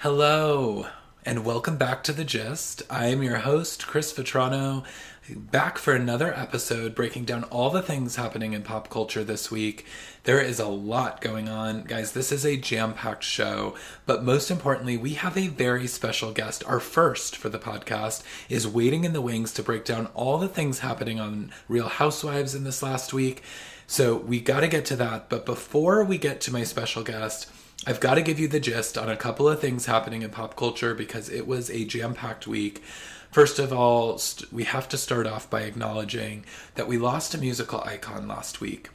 Hello, and welcome back to The Gist. I am your host, Chris Vetrano, back for another episode breaking down all the things happening in pop culture this week. There is a lot going on. Guys, this is a jam-packed show, but most importantly, we have a very special guest. Our first for the podcast is waiting in the wings to break down all the things happening on Real Housewives in this last week. So we got to get to that, but before we get to my special guest, I've got to give you the gist on a couple of things happening in pop culture because it was a jam-packed week. First of all, we have to start off by acknowledging that we lost a musical icon last week.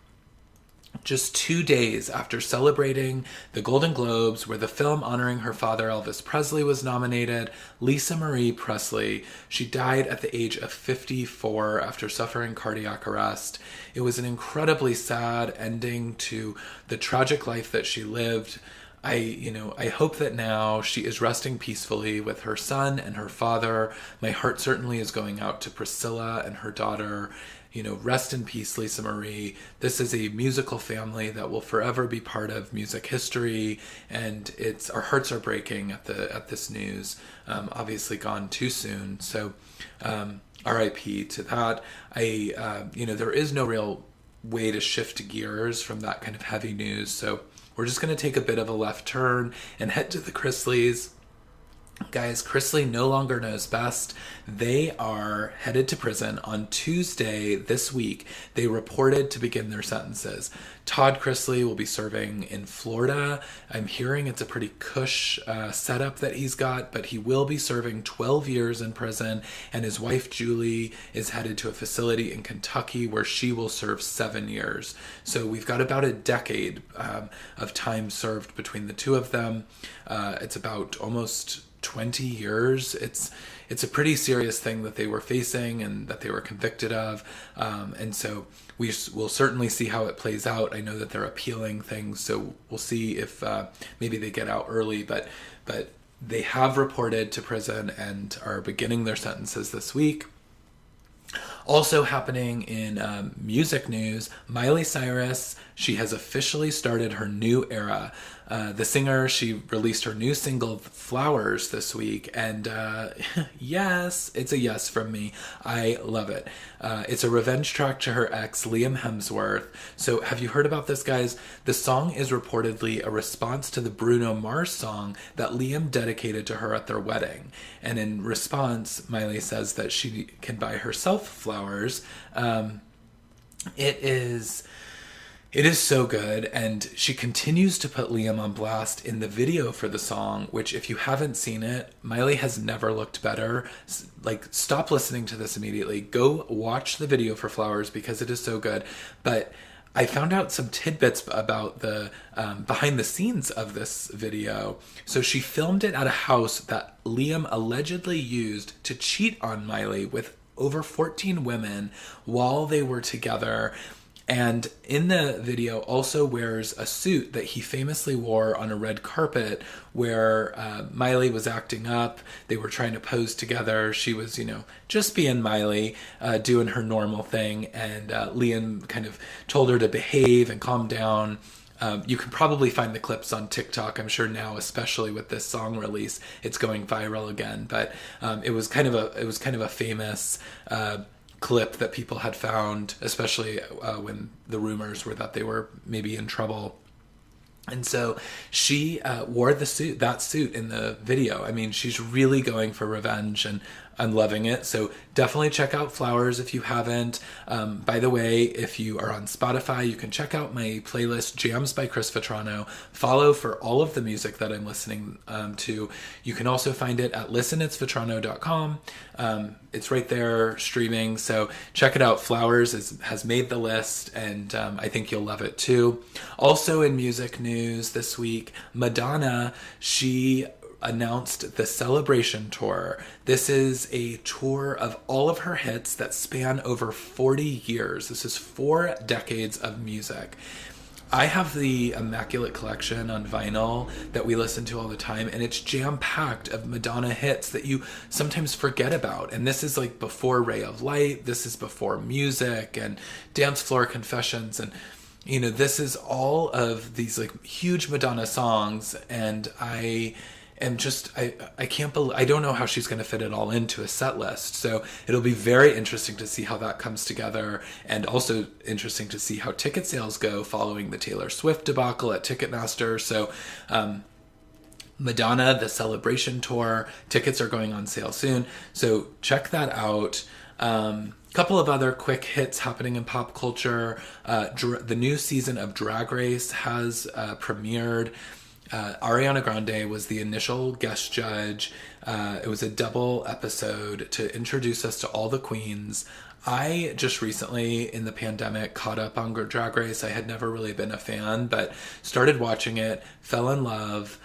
Just 2 days after celebrating the Golden Globes, where the film honoring her father Elvis Presley was nominated, Lisa Marie Presley, she died at the age of 54 after suffering cardiac arrest. It was an incredibly sad ending to the tragic life that she lived. I hope that now she is resting peacefully with her son and her father. My heart certainly is going out to Priscilla and her daughter. Rest in peace, Lisa Marie. This is a musical family that will forever be part of music history, and our hearts are breaking at this news. Obviously, gone too soon. So, R.I.P. to that. There is no real way to shift gears from that kind of heavy news. So, we're just going to take a bit of a left turn and head to the Chrisleys. Guys, Chrisley no longer knows best. They are headed to prison on Tuesday this week. They reported to begin their sentences. Todd Chrisley will be serving in Florida. I'm hearing it's a pretty cush setup that he's got, but he will be serving 12 years in prison, and his wife Julie is headed to a facility in Kentucky where she will serve 7 years. So we've got about a decade of time served between the two of them. It's about almost 20 years. It's a pretty serious thing that they were facing and that they were convicted of. And so we'll certainly see how it plays out. I know that they're appealing things, so we'll see if maybe they get out early, but they have reported to prison and are beginning their sentences this week. Also happening in music news, Miley Cyrus, she has officially started her new era. The singer, she released her new single, Flowers, this week, and yes, it's a yes from me. I love it. It's a revenge track to her ex, Liam Hemsworth. So have you heard about this, guys? The song is reportedly a response to the Bruno Mars song that Liam dedicated to her at their wedding. And in response, Miley says that she can buy herself flowers. It is so good, and she continues to put Liam on blast in the video for the song, which if you haven't seen it, Miley has never looked better. Stop listening to this immediately. Go watch the video for Flowers because it is so good. But I found out some tidbits about the behind the scenes of this video. So she filmed it at a house that Liam allegedly used to cheat on Miley with over 14 women while they were together. And in the video also wears a suit that he famously wore on a red carpet where Miley was acting up. They were trying to pose together. She was, just being Miley, doing her normal thing. And Liam kind of told her to behave and calm down. You can probably find the clips on TikTok. I'm sure now, especially with this song release, it's going viral again. But it was kind of a famous clip that people had found, especially when the rumors were that they were maybe in trouble. And so she wore that suit in the video. I mean, she's really going for revenge, and I'm loving it. So definitely check out Flowers if you haven't. By the way, if you are on Spotify, you can check out my playlist, Jams by Chris Vetrano. Follow for all of the music that I'm listening to. You can also find it at listenitsvetrano.com. It's right there streaming. So check it out. Flowers has made the list, and I think you'll love it too. Also in music news this week, Madonna, she announced the Celebration Tour. This is a tour of all of her hits that span over 40 years. This is 4 decades of music. I have the Immaculate Collection on vinyl that we listen to all the time, and it's jam-packed of Madonna hits that you sometimes forget about. And this is before Ray of Light, this is before Music and Dance Floor Confessions, and this is all of these huge Madonna songs, and I am just, I can't believe, I don't know how she's going to fit it all into a set list. So it'll be very interesting to see how that comes together, and also interesting to see how ticket sales go following the Taylor Swift debacle at Ticketmaster. So, Madonna, the Celebration Tour, tickets are going on sale soon. So check that out. Couple of other quick hits happening in pop culture. The new season of Drag Race has premiered. Ariana Grande was the initial guest judge. It was a double episode to introduce us to all the queens. I just recently, in the pandemic, caught up on Drag Race. I had never really been a fan, but started watching it, fell in love,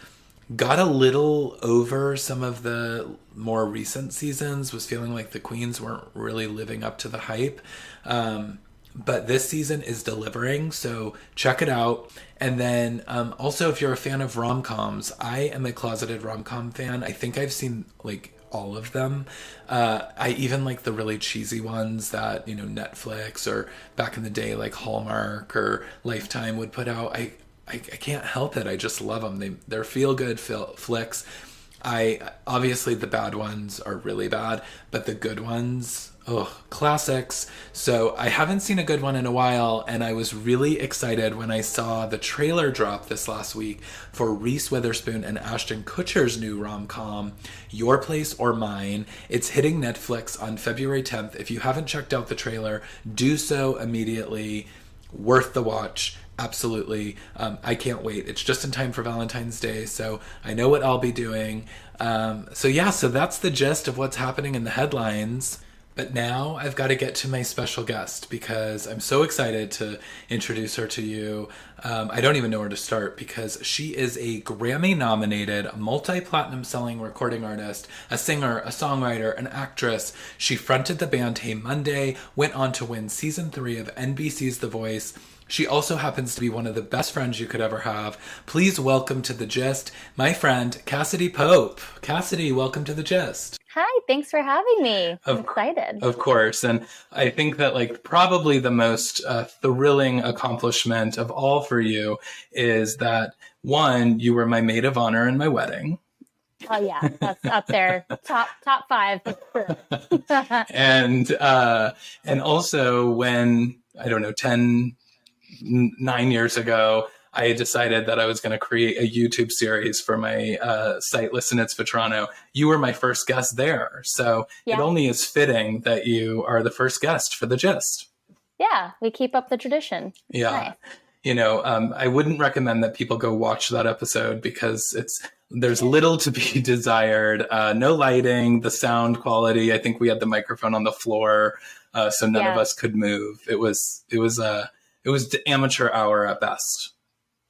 got a little over some of the more recent seasons, was feeling like the queens weren't really living up to the hype. But this season is delivering, so check it out. And then also, if you're a fan of rom-coms, I am a closeted rom-com fan. I think I've seen like all of them. I even like the really cheesy ones that, you know, Netflix or back in the day like Hallmark or Lifetime would put out. I can't help it. I just love them. They're feel-good flicks. Obviously the bad ones are really bad, but the good ones, classics. So I haven't seen a good one in a while, and I was really excited when I saw the trailer drop this last week for Reese Witherspoon and Ashton Kutcher's new rom-com, Your Place or Mine. It's hitting Netflix on February 10th. If you haven't checked out the trailer, do so immediately. Worth the watch. Absolutely. I can't wait. It's just in time for Valentine's Day, so I know what I'll be doing. So that's the gist of what's happening in the headlines. But now I've got to get to my special guest because I'm so excited to introduce her to you. I don't even know where to start because she is a Grammy-nominated, multi-platinum selling recording artist, a singer, a songwriter, an actress. She fronted the band Hey Monday, went on to win season 3 of NBC's The Voice. She also happens to be one of the best friends you could ever have. Please welcome to The Gist, my friend, Cassadee Pope. Cassadee, welcome to The Gist. Hi, thanks for having me. I'm excited. Of course. And I think that like probably the most thrilling accomplishment of all for you is that, one, you were my maid of honor in my wedding. Oh yeah, that's up there, top 5 for sure. and also when, I don't know, 9 years ago, I decided that I was going to create a YouTube series for my site, Listen It's Vetrano. You were my first guest there. So It only is fitting that you are the first guest for The Gist. Yeah, we keep up the tradition. Yeah. Nice. You know, I wouldn't recommend that people go watch that episode because there's little to be desired. No lighting, the sound quality. I think we had the microphone on the floor, so none of us could move. It was the amateur hour at best.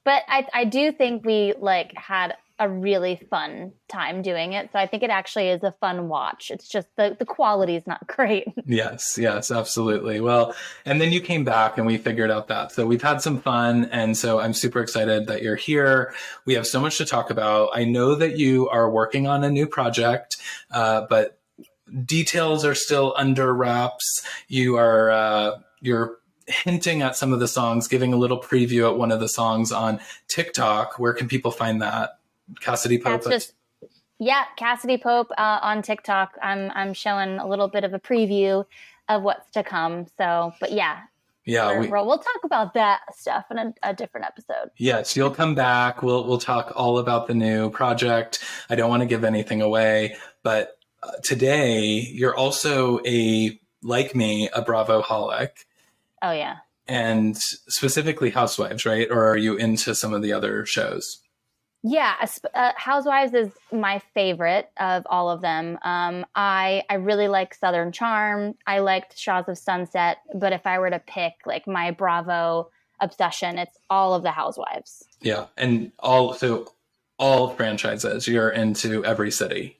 But I do think we had a really fun time doing it. So I think it actually is a fun watch. It's just the quality is not great. Yes, absolutely. Well, and then you came back and we figured out that. So we've had some fun. And so I'm super excited that you're here. We have so much to talk about. I know that you are working on a new project, but details are still under wraps. You're hinting at some of the songs, giving a little preview at one of the songs on TikTok. Where can people find that? Cassadee Pope. Cassadee Pope on TikTok. I'm showing a little bit of a preview of what's to come. So, but we'll talk about that stuff in a different episode. Yes, you'll come back. We'll talk all about the new project. I don't want to give anything away, but today you're also like me, a Bravo-holic. Oh yeah. And specifically Housewives, right? Or are you into some of the other shows? Yeah, Housewives is my favorite of all of them. I really like Southern Charm. I liked Shaws of Sunset. But if I were to pick my Bravo obsession, it's all of the Housewives. Yeah, and all franchises. You're into every city.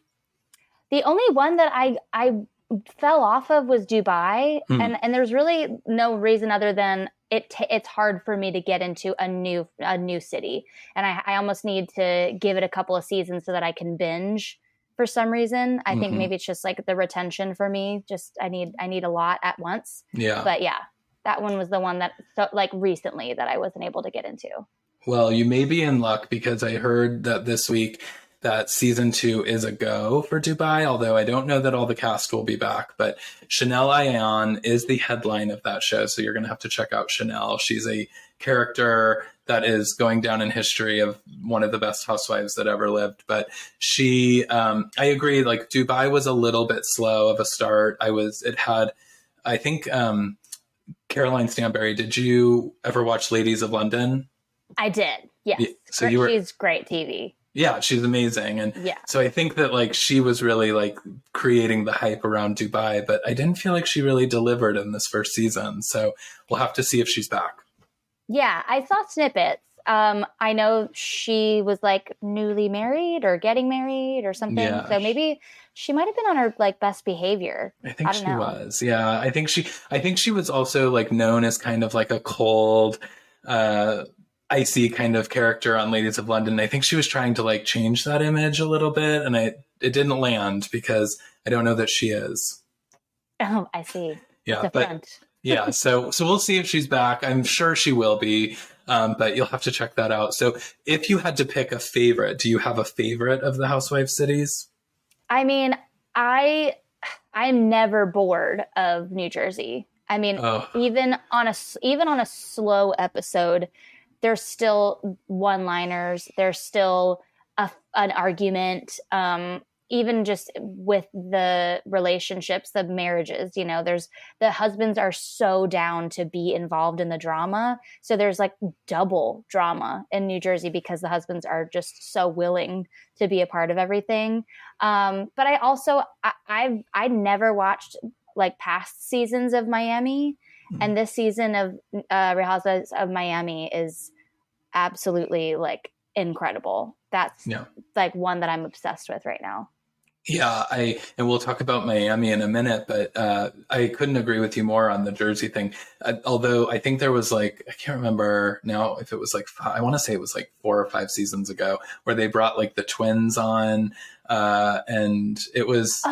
The only one that I fell off of was Dubai, and there's really no reason other than it's hard for me to get into a new city, and I almost need to give it a couple of seasons so that I can binge for some reason. I think maybe it's just the retention for me. Just I need a lot at once. Yeah. But yeah, that one was the one that recently that I wasn't able to get into. Well, you may be in luck because I heard that this week that season 2 is a go for Dubai, although I don't know that all the cast will be back. But Chanel Ayan is the headline of that show, so you're going to have to check out Chanel. She's a character that is going down in history of one of the best housewives that ever lived. But she, I agree, like Dubai was a little bit slow of a start. I think, Caroline Stanbury, did you ever watch Ladies of London? I did. Yes. Yeah, so she's great TV. Yeah, she's amazing. And yeah. So I think that like she was really like creating the hype around Dubai, but I didn't feel like she really delivered in this first season. So we'll have to see if she's back. Yeah, I saw snippets. I know she was like newly married or getting married or something. Yeah. So maybe she might have been on her like best behavior. I think she was. Yeah, I think she was also like known as kind of like a cold, icy kind of character on Ladies of London. I think she was trying to like change that image a little bit, and it didn't land because I don't know that she is. Oh, I see. Yeah, but yeah, so we'll see if she's back. I'm sure she will be, but you'll have to check that out. So if you had to pick a favorite, do you have a favorite of the Housewives cities? I mean, I'm never bored of New Jersey. I mean, even on a slow episode, there's still one-liners. There's still an argument. Even just with the relationships, the marriages, you know, the husbands are so down to be involved in the drama. So there's like double drama in New Jersey because the husbands are just so willing to be a part of everything. But I never watched like past seasons of Miami. Mm-hmm. And this season of Real Housewives of Miami is absolutely like incredible. That's like one that I'm obsessed with right now. Yeah, and we'll talk about Miami in a minute, but I couldn't agree with you more on the Jersey thing. Although I think there was like, I can't remember now if it was like, I want to say it was like 4 or 5 seasons ago where they brought like the twins on, and it was,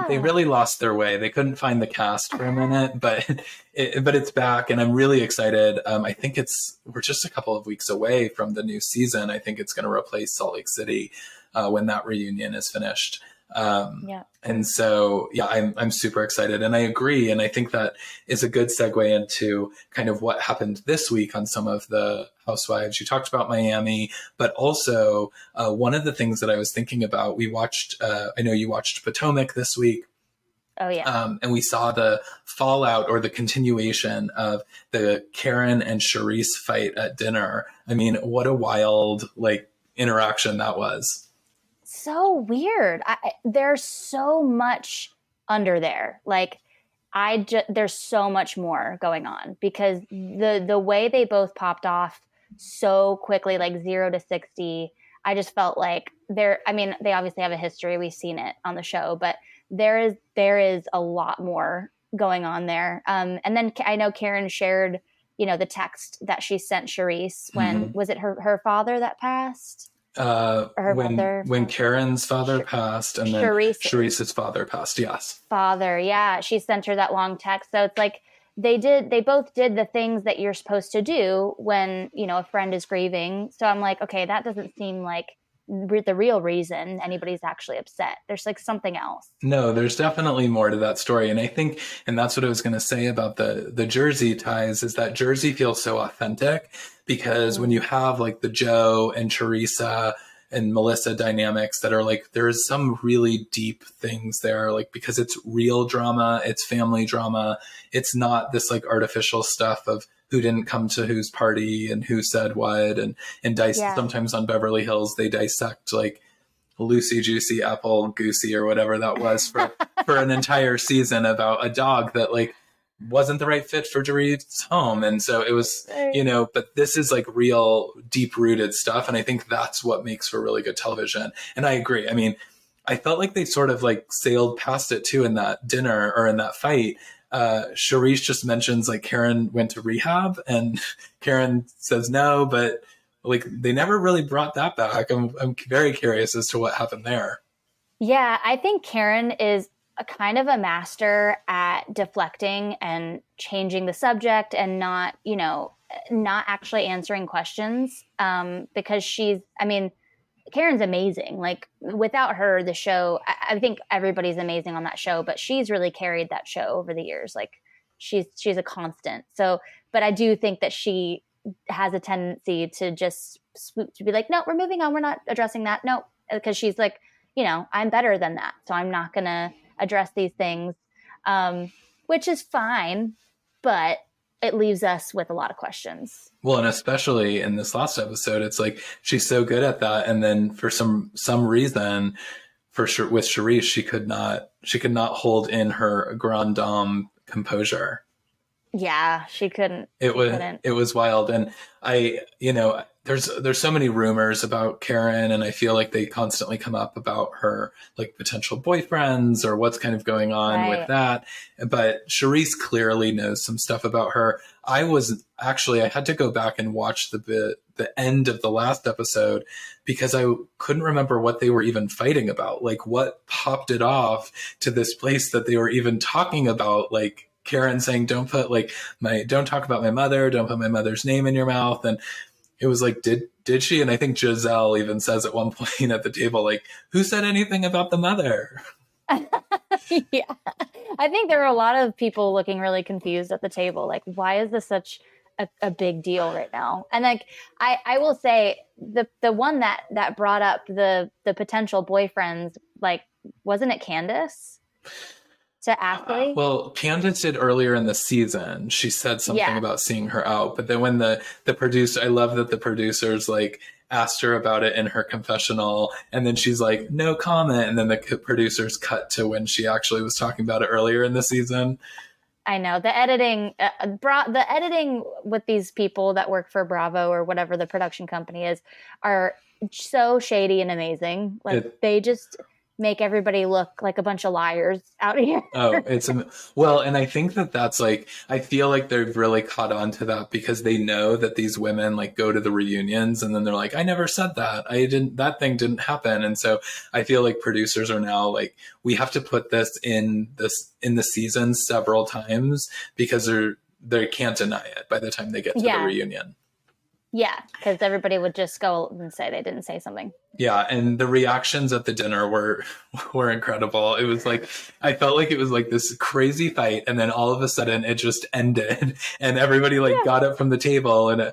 they really lost their way. They couldn't find the cast for a minute, but it's back and I'm really excited. I think we're just a couple of weeks away from the new season. I think it's going to replace Salt Lake City when that reunion is finished. And so, I'm super excited and I agree. And I think that is a good segue into kind of what happened this week on some of the Housewives. You talked about Miami, but also one of the things that I was thinking about, we watched, I know you watched Potomac this week. Oh, yeah. And we saw the fallout or the continuation of the Karen and Charisse fight at dinner. I mean, what a wild like interaction that was. So weird. There's so much under there. Like there's so much more going on because the way they both popped off so quickly, like 0 to 60, I just felt like they obviously have a history. We've seen it on the show, but there is a lot more going on there. And then I know Karen shared, the text that she sent Charisse when, was it her father that passed? When Karen's father passed and then Charisse's father passed. Yes. Father. Yeah. She sent her that long text. So it's like they both did the things that you're supposed to do when, a friend is grieving. So I'm like, okay, that doesn't seem like the real reason anybody's actually upset. There's like something else. No, there's definitely more to that story. And I think, and that's what I was going to say about the Jersey ties is that Jersey feels so authentic because when you have like the Joe and Teresa and Melissa dynamics that are like, there's some really deep things there, like, because it's real drama, it's family drama. It's not this like artificial stuff of who didn't come to whose party and who said what and sometimes on Beverly Hills, they dissect like Lucy Juicy Apple Goosey or whatever that was for an entire season about a dog that like wasn't the right fit for Dorit's home. And so it was, but this is like real deep rooted stuff. And I think that's what makes for really good television. And I agree. I mean, I felt like they sort of like sailed past it too in that dinner or in that fight. Charisse just mentions like Karen went to rehab and Karen says no, but like they never really brought that back. I'm very curious as to what happened there. Yeah, I think Karen is a kind of a master at deflecting and changing the subject and not actually answering questions. Because Karen's amazing. Like without her, the show, I think everybody's amazing on that show, but she's really carried that show over the years. Like she's a constant. So, but I do think that she has a tendency to just swoop to be like, no, we're moving on. We're not addressing that. No, because she's like, you know, I'm better than that. So I'm not going to address these things, which is fine, but it leaves us with a lot of questions. Well, and especially in this last episode, it's like she's so good at that, and then for some reason, for sure with Charisse, she could not hold in her grand dame composure. Yeah, she couldn't. It was wild, and there's so many rumors about Karen, and I feel like they constantly come up about her like potential boyfriends or what's kind of going on with that. But Charisse clearly knows some stuff about her. I had to go back and watch the end of the last episode because I couldn't remember what they were even fighting about. Like what popped it off to this place that they were even talking about, like Karen saying, don't talk about my mother, don't put my mother's name in your mouth. And it was like, did she? And I think Giselle even says at one point at the table, like, who said anything about the mother? Yeah. I think there were a lot of people looking really confused at the table. Like, why is this such a big deal right now? And like, I will say the one that brought up the potential boyfriends, like, wasn't it Candace? To Ashley? Well, Candace did earlier in the season. She said something about seeing her out. But then when the producer, I love that the producers like asked her about it in her confessional. And then she's like, no comment. And then the producers cut to when she actually was talking about it earlier in the season. I know the editing, the editing with these people that work for Bravo or whatever the production company is are so shady and amazing. Like they just make everybody look like a bunch of liars out here. Well, and I think that's like, I feel like they've really caught on to that because they know that these women like go to the reunions and then they're like, I never said that. That thing didn't happen. And so I feel like producers are now like, we have to put this in the season several times because they can't deny it by the time they get to the reunion. Yeah, because everybody would just go and say they didn't say something. Yeah, and the reactions at the dinner were incredible. It was like, I felt like it was like this crazy fight, and then all of a sudden it just ended, and everybody like got up from the table, and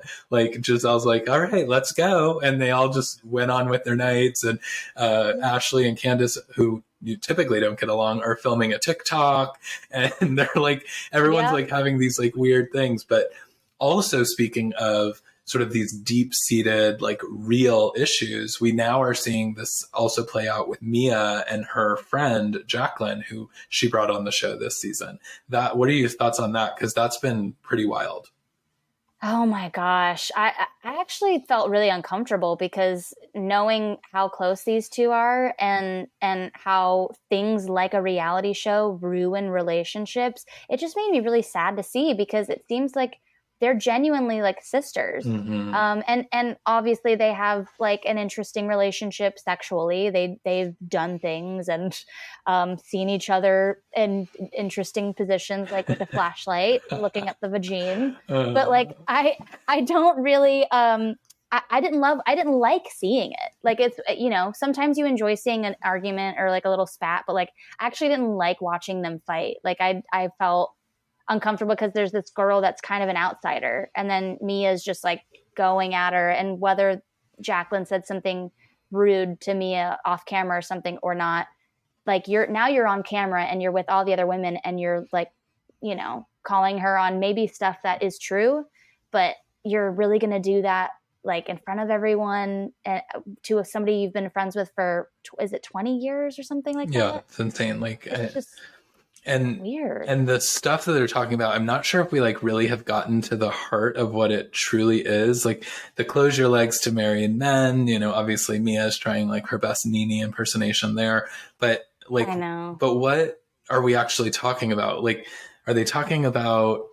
Giselle's like, all right, let's go. And they all just went on with their nights, and Ashley and Candace, who you typically don't get along, are filming a TikTok, and they're like, everyone's like having these like weird things. But also speaking of sort of these deep-seated, like real issues, we now are seeing this also play out with Mia and her friend Jacqueline, who she brought on the show this season. What are your thoughts on that? Because that's been pretty wild. Oh my gosh. I actually felt really uncomfortable because knowing how close these two are and how things like a reality show ruin relationships, it just made me really sad to see because it seems like they're genuinely like sisters. Mm-hmm. And obviously they have like an interesting relationship sexually. They've done things and seen each other in interesting positions, like with a flashlight, looking at the vagine. But like, I don't really, I didn't like seeing it. Like it's, sometimes you enjoy seeing an argument or like a little spat, but like I actually didn't like watching them fight. Like I felt uncomfortable because there's this girl that's kind of an outsider, and then Mia's just like going at her, and whether Jacqueline said something rude to Mia off camera or something or not, like you're on camera and you're with all the other women and you're like, calling her on maybe stuff that is true, but you're really going to do that like in front of everyone to somebody you've been friends with for, is it 20 years or something like that? Yeah, it's insane. Like it's just and weird. And the stuff that they're talking about, I'm not sure if we like really have gotten to the heart of what it truly is. Like the close your legs to married men, obviously Mia's trying like her best Nene impersonation there, but like, I know. But what are we actually talking about? Like, are they talking about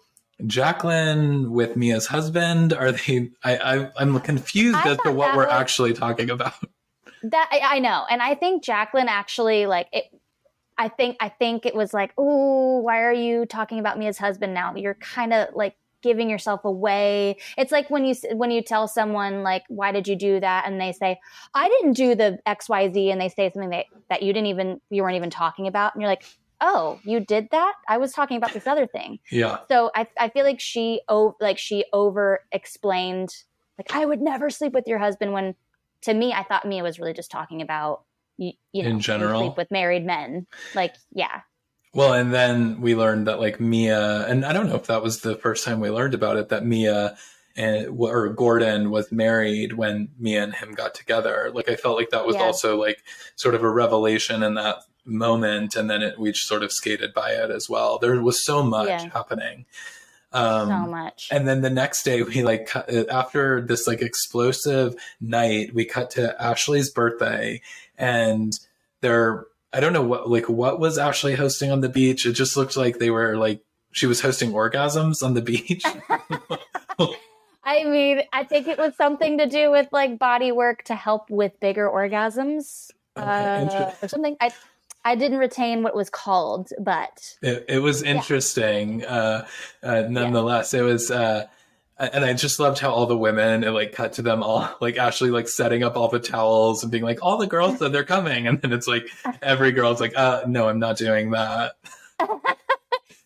Jacqueline with Mia's husband? Are they, I'm confused as to what we're actually talking about. That I know. And I think Jacqueline actually like it. I think it was like, oh, why are you talking about Mia's husband now? You're kind of like giving yourself away. It's like when you tell someone like, why did you do that? And they say, I didn't do the XYZ. And they say something that you weren't even talking about. And you're like, oh, you did that? I was talking about this other thing. Yeah. So I feel like she over explained, like, I would never sleep with your husband, when to me, I thought Mia was really just talking about, you know, in general, you sleep with married men. Like, yeah. Well, and then we learned that like Mia, and I don't know if that was the first time we learned about it, that Mia or Gordon was married when Mia and him got together. Like, I felt like that was also like sort of a revelation in that moment. And then we sort of skated by it as well. There was so much happening. So much. And then the next day we like, after this like explosive night, we cut to Ashley's birthday, and I don't know what was Ashley hosting on the beach. It just looked like she was hosting orgasms on the beach. I mean, I think it was something to do with like body work to help with bigger orgasms, or something. I didn't retain what it was called, but it was interesting. Nonetheless, it was, and I just loved how all the women, it like cut to them all, like Ashley, like setting up all the towels and being like, all the girls said they're coming. And then it's like, every girl's like, no, I'm not doing that.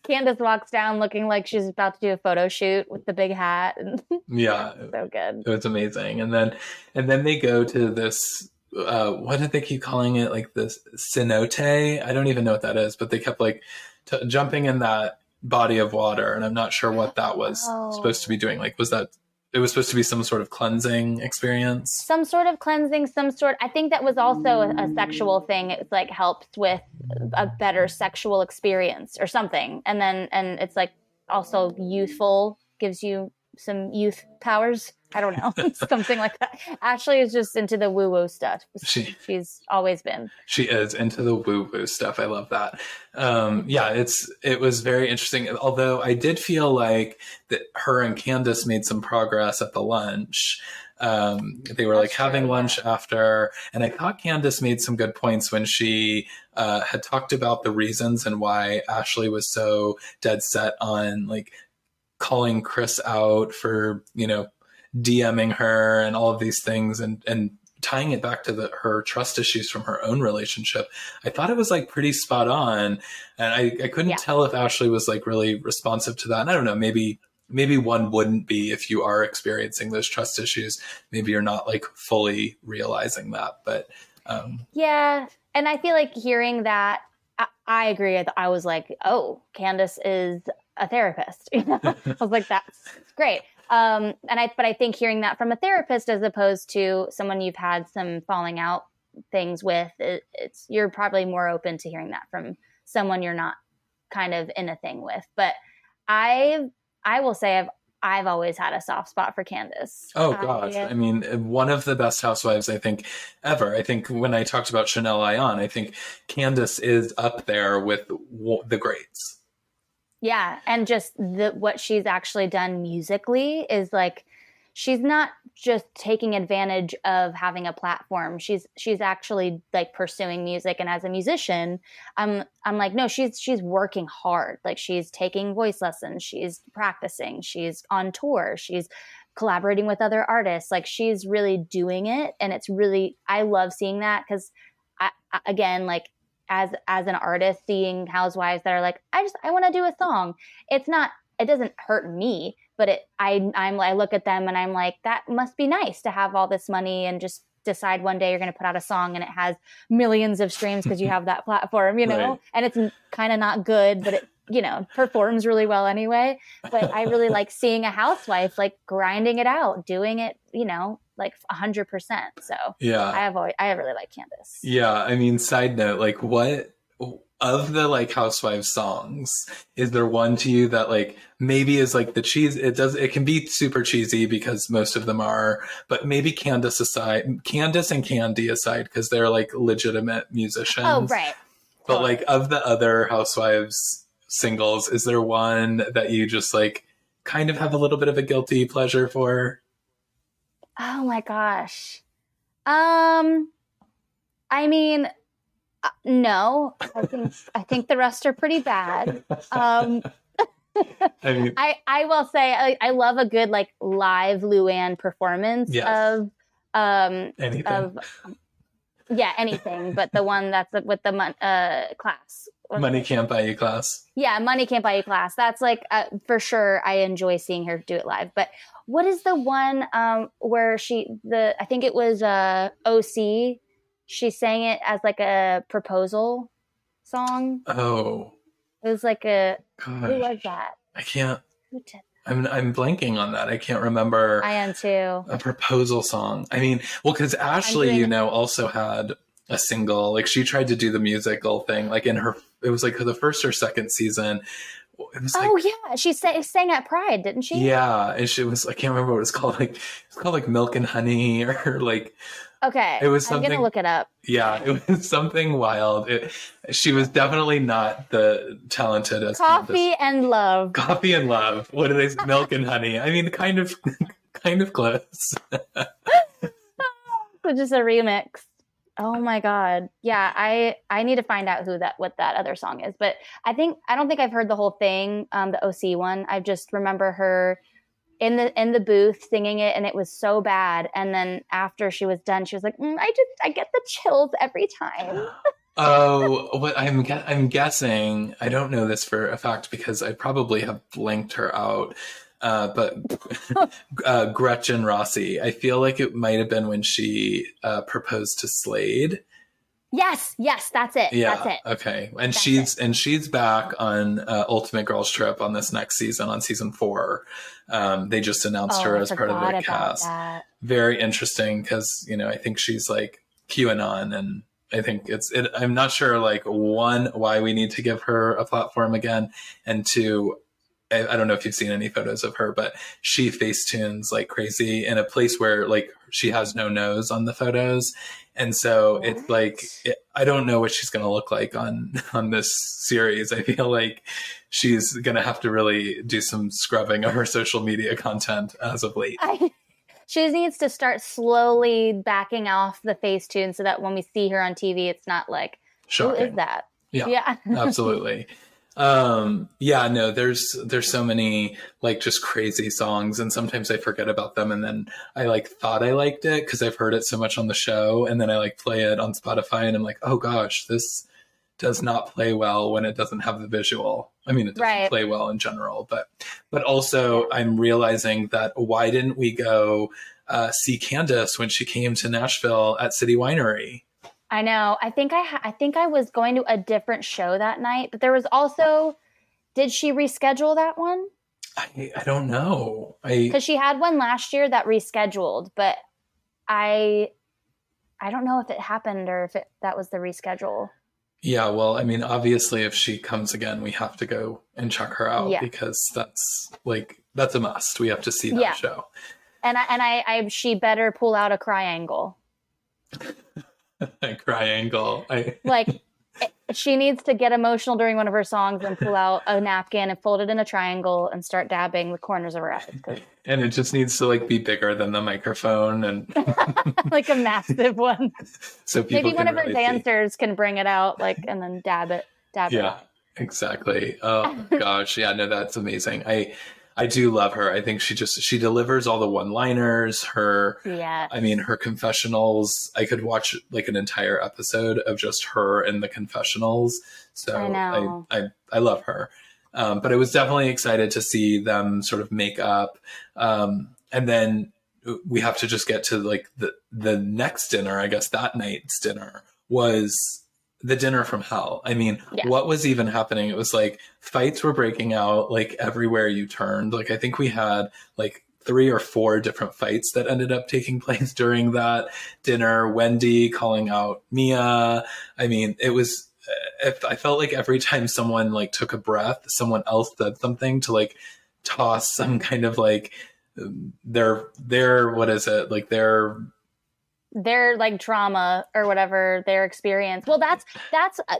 Candace walks down looking like she's about to do a photo shoot with the big hat. Yeah. So good. It was amazing. And then they go to this, what did they keep calling it? Like this cenote? I don't even know what that is, but they kept like jumping in that body of water, and I'm not sure what that was supposed to be doing. Like, it was supposed to be some sort of cleansing experience? Some sort of cleansing, I think that was also a sexual thing. It's like helped with a better sexual experience or something. And it's like also youthful, gives you some youth powers. I don't know. Something like that. Ashley is just into the woo-woo stuff. She's always been. She is into the woo-woo stuff. I love that. It was very interesting. Although I did feel like that her and Candace made some progress at the lunch. They were having lunch after, and I thought Candace made some good points when she had talked about the reasons and why Ashley was so dead set on like calling Chris out for, DMing her and all of these things, and tying it back to her trust issues from her own relationship. I thought it was like pretty spot on, and I couldn't tell if Ashley was like really responsive to that. And I don't know, maybe one wouldn't be if you are experiencing those trust issues. Maybe you're not like fully realizing that, but yeah. And I feel like hearing that, I agree. I was like, oh, Candace is a therapist. I was like, that's great. But I think hearing that from a therapist as opposed to someone you've had some falling out things with, you're probably more open to hearing that from someone you're not kind of in a thing with. But I will say I've always had a soft spot for Candace. Oh gosh. I mean, one of the best housewives, I think, ever. I think when I talked about Chanel Ayan, I think Candace is up there with the greats. Yeah. And just what she's actually done musically is like, she's not just taking advantage of having a platform. She's actually like pursuing music. And as a musician, I'm like, no, she's working hard. Like, she's taking voice lessons. She's practicing. She's on tour. She's collaborating with other artists. Like, she's really doing it. And it's really, I love seeing that, because again, like, as an artist, seeing housewives that are like, I want to do a song. It doesn't hurt me, but I look at them and I'm like, that must be nice to have all this money and just decide one day you're going to put out a song and it has millions of streams because you have that platform, Right. And it's kind of not good, but it, performs really well anyway. But I really like seeing a housewife like grinding it out, doing it, like 100%. So yeah, I really like Candace. Yeah. I mean, side note, like, what of the like housewives songs, is there one to you that like maybe is like the cheese? It can be super cheesy because most of them are, but maybe Candace and Candy aside, because they're like legitimate musicians. Oh, right. But Totally. like, of the other housewives singles, is there one that you just like kind of have a little bit of a guilty pleasure for? Oh my gosh. I mean, no. I think the rest are pretty bad. I mean, I will say I love a good like live Luann performance yes, of anything. yeah, anything, but the one that's with the class. Money can't buy you class. Yeah, Money Can't Buy You class. That's like for sure. I enjoy seeing her do it live. But what is the one where I think it was OC. She sang it as like a proposal song. Oh, It was like who was gosh. that? I can't. Who did? I'm blanking on that. I can't remember I am too. a proposal song. I mean, well, because Ashley, also had a single. Like she tried to do the musical thing. Like it was like the first or second season. It was like, oh yeah, she sang at Pride, didn't she? yeah, and she was. I can't remember what it was called. Like it's called like Milk and Honey or like. Okay, It was something. I'm gonna look it up. Yeah, it was something wild. She was definitely not the talented as Coffee and Love. Coffee and Love. What are they? Milk and Honey. I mean, kind of close. So just a remix. Oh my God. Yeah, I need to find out what that other song is. But I don't think I've heard the whole thing, the OC one. I just remember her in the booth singing it, and it was so bad. And then after she was done, she was like, I get the chills every time. Oh, what I'm guessing, I don't know this for a fact because I probably have blanked her out. But Gretchen Rossi, I feel like it might have been when she proposed to Slade. Yes, that's it. Yeah, that's it. Okay, and she's back on Ultimate Girls Trip on this next season, on season 4. They just announced her as part of their cast. That. Very interesting because I think she's like QAnon, and I think I'm not sure, like, one, why we need to give her a platform again, and two, I don't know if you've seen any photos of her, but she facetunes like crazy in a place where like she has no nose on the photos. And so it's like, I don't know what she's going to look like on this series. I feel like she's going to have to really do some scrubbing of her social media content as of late. She needs to start slowly backing off the Facetune so that when we see her on TV, it's not like, shocking. Who is that? Yeah. Absolutely. Yeah, no, there's so many like just crazy songs, and sometimes I forget about them, and then I like thought I liked it because I've heard it so much on the show, and then I like play it on Spotify and I'm like, oh gosh, this does not play well when it doesn't have the visual. I mean, it doesn't play well in general, but also I'm realizing that why didn't we go see Candace when she came to Nashville at City Winery? I know. I think I was going to a different show that night, but there was also, did she reschedule that one? I don't know. Because she had one last year that rescheduled, but I don't know if it happened or if that was the reschedule. Yeah, well, I mean, obviously, if she comes again, we have to go and check her out because that's a must. We have to see that show. And she better pull out a triangle. A triangle. She needs to get emotional during one of her songs and pull out a napkin and fold it in a triangle and start dabbing the corners of her eyes. And it just needs to be bigger than the microphone and like a massive one. So people maybe one of her dancers can bring it out and then dab it. Yeah, exactly. Oh gosh, yeah, no, that's amazing. I do love her. I think she delivers all the one-liners. Her confessionals. I could watch an entire episode of just her in the confessionals. So I love her. But I was definitely excited to see them sort of make up. And then we have to just get to the next dinner. I guess that night's dinner was the dinner from hell. I mean, what was even happening? It was like fights were breaking out everywhere you turned. I think we had 3 or 4 different fights that ended up taking place during that dinner. Wendy calling out Mia. I mean, it was, I felt like every time someone took a breath, someone else said something to toss some kind of their what is it? Their trauma or whatever their experience. Well, that's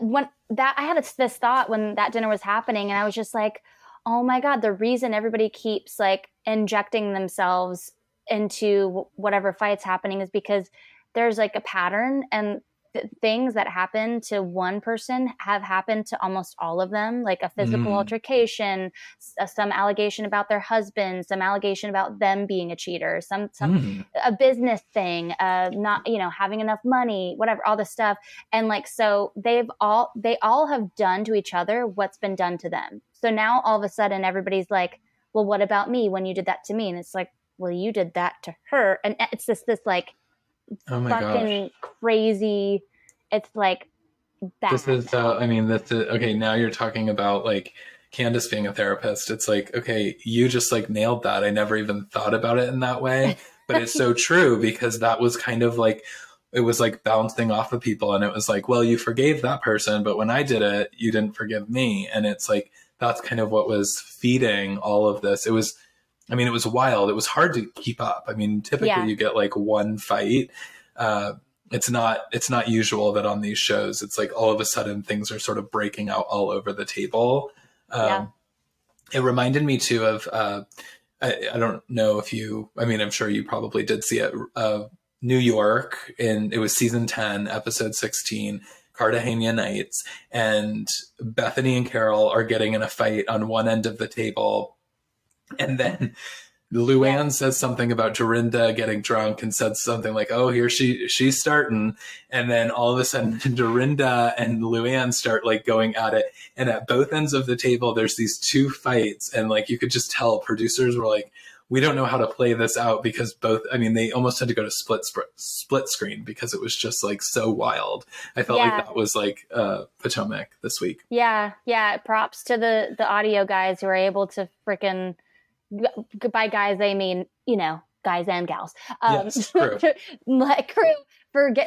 when that I had this thought when that dinner was happening, and I was just like, oh my God, the reason everybody keeps injecting themselves into whatever fight's happening is because there's a pattern, and things that happen to one person have happened to almost all of them, like a physical altercation, some allegation about their husband, some allegation about them being a cheater, some a business thing, not, you know, having enough money, whatever, all this stuff. And like, so they all have done to each other what's been done to them. So now all of a sudden everybody's like, well, what about me when you did that to me? And it's like, well, you did that to her. And it's this like, oh my fucking gosh. Crazy. It's like that. This is I mean, that's okay. Now you're talking about like Candace being a therapist. It's like, okay, you just like nailed that. I never even thought about it in that way, but it's so true, because that was kind of like, it was like bouncing off of people, and it was like, well, you forgave that person, but when I did it, you didn't forgive me. And it's like, that's kind of what was feeding all of this. It was, I mean, it was wild. It was hard to keep up. I mean, typically you get like one fight. It's not usual that on these shows, it's like all of a sudden things are sort of breaking out all over the table. It reminded me too of, I don't know if you, I mean, I'm sure you probably did see it, New York, and it was season 10, episode 16, Cartagena Nights, and Bethany and Carol are getting in a fight on one end of the table. And then Luann says something about Dorinda getting drunk and said something like, oh, here she's starting. And then all of a sudden Dorinda and Luann start like going at it. And at both ends of the table, there's these two fights. And like, you could just tell producers were like, we don't know how to play this out, because both, I mean, they almost had to go to split screen because it was just like so wild. I felt like that was like Potomac this week. Yeah. Props to the audio guys who are able to freaking, by guys, I mean, you know, guys and gals. Yes, crew. Like crew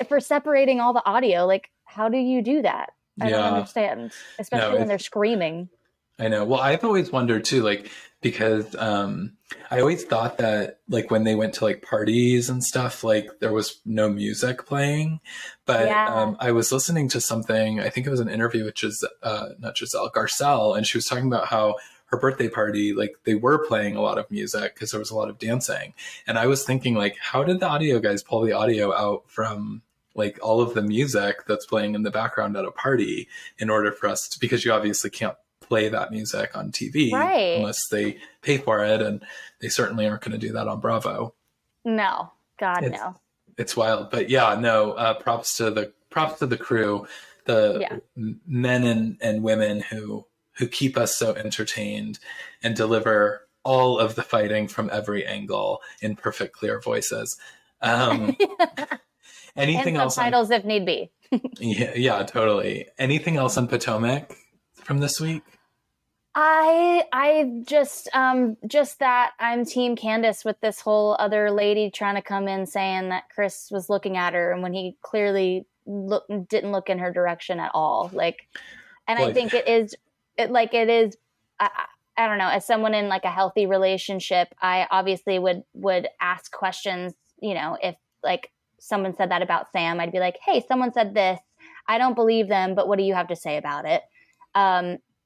for separating all the audio. Like, how do you do that? I don't understand, especially when they're screaming. I know. Well, I've always wondered too, like, because I always thought that like when they went to like parties and stuff, like there was no music playing. But I was listening to something, I think it was an interview with not Giselle, Garcelle, and she was talking about how her birthday party, like they were playing a lot of music because there was a lot of dancing. And I was thinking like, how did the audio guys pull the audio out from like all of the music that's playing in the background at a party in order for us to, because you obviously can't play that music on TV unless they pay for it. And they certainly aren't going to do that on Bravo. No, God, no. It's wild. But props to the crew, the men and women who keep us so entertained and deliver all of the fighting from every angle in perfect, clear voices. Anything else? Subtitles if need be. yeah, totally. Anything else on Potomac from this week? I just that I'm Team Candace with this whole other lady trying to come in saying that Chris was looking at her, and when he clearly didn't look in her direction at all. Like, and I think it is. I don't know, as someone in like a healthy relationship, I obviously would ask questions, you know, if like someone said that about Sam, I'd be like, hey, someone said this. I don't believe them, but what do you have to say about it?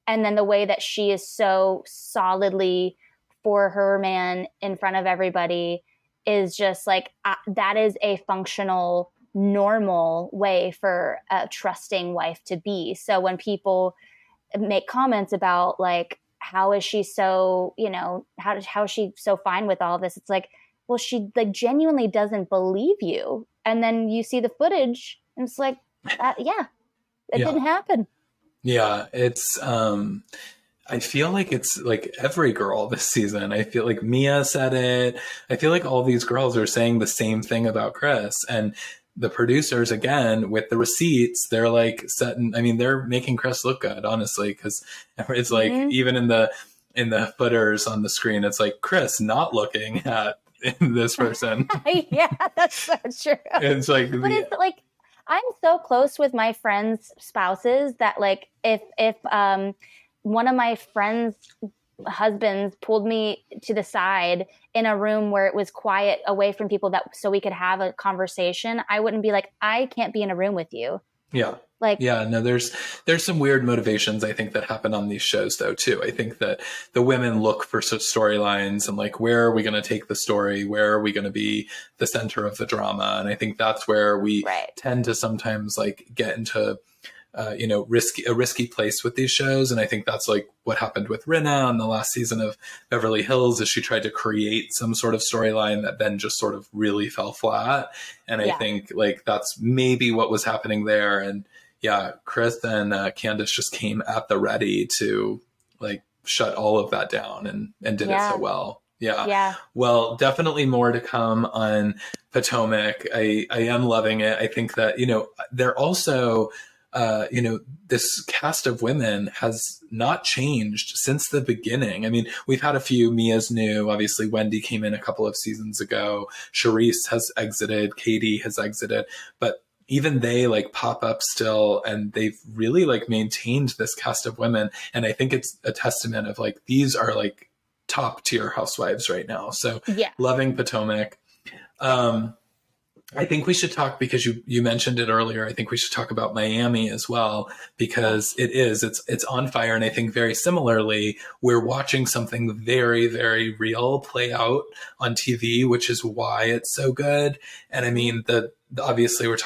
And then the way that she is so solidly for her man in front of everybody is just like, that is a functional, normal way for a trusting wife to be. So when people make comments about like, how is she so, you know, how is she so fine with all this? It's like, well, she like genuinely doesn't believe you. And then you see the footage and it's like, it didn't happen. Yeah. It's, I feel like it's like every girl this season. I feel like Mia said it. I feel like all these girls are saying the same thing about Chris, and the producers, again, with the receipts, they're like they're making Chris look good, honestly. Cause it's like, even in the footers on the screen, it's like Chris not looking at this person. Yeah, that's so true. It's like, but it's like, I'm so close with my friends' spouses that like, if one of my friends' husbands pulled me to the side in a room where it was quiet away from people so we could have a conversation, I wouldn't be like, I can't be in a room with you. Yeah. Like, Yeah, no, there's some weird motivations I think that happen on these shows though too. I think that the women look for such storylines and like, where are we going to take the story? Where are we going to be the center of the drama? And I think that's where we right. tend to sometimes like get into a risky place with these shows. And I think that's like what happened with Rinna on the last season of Beverly Hills, is she tried to create some sort of storyline that then just sort of really fell flat. And I think like that's maybe what was happening there. And yeah, Chris and Candace just came at the ready to like shut all of that down and did it so well. Yeah. Well, definitely more to come on Potomac. I am loving it. I think that, they're also, this cast of women has not changed since the beginning. I mean, we've had a few. Mia's new. Obviously, Wendy came in a couple of seasons ago. Charisse has exited. Katie has exited. But even they like pop up still, and they've really like maintained this cast of women. And I think it's a testament of like, these are like top tier housewives right now. So loving Potomac. I think we should talk, because you mentioned it earlier, I think we should talk about Miami as well, because it's on fire. And I think very similarly, we're watching something very, very real play out on TV, which is why it's so good. And I mean, obviously we're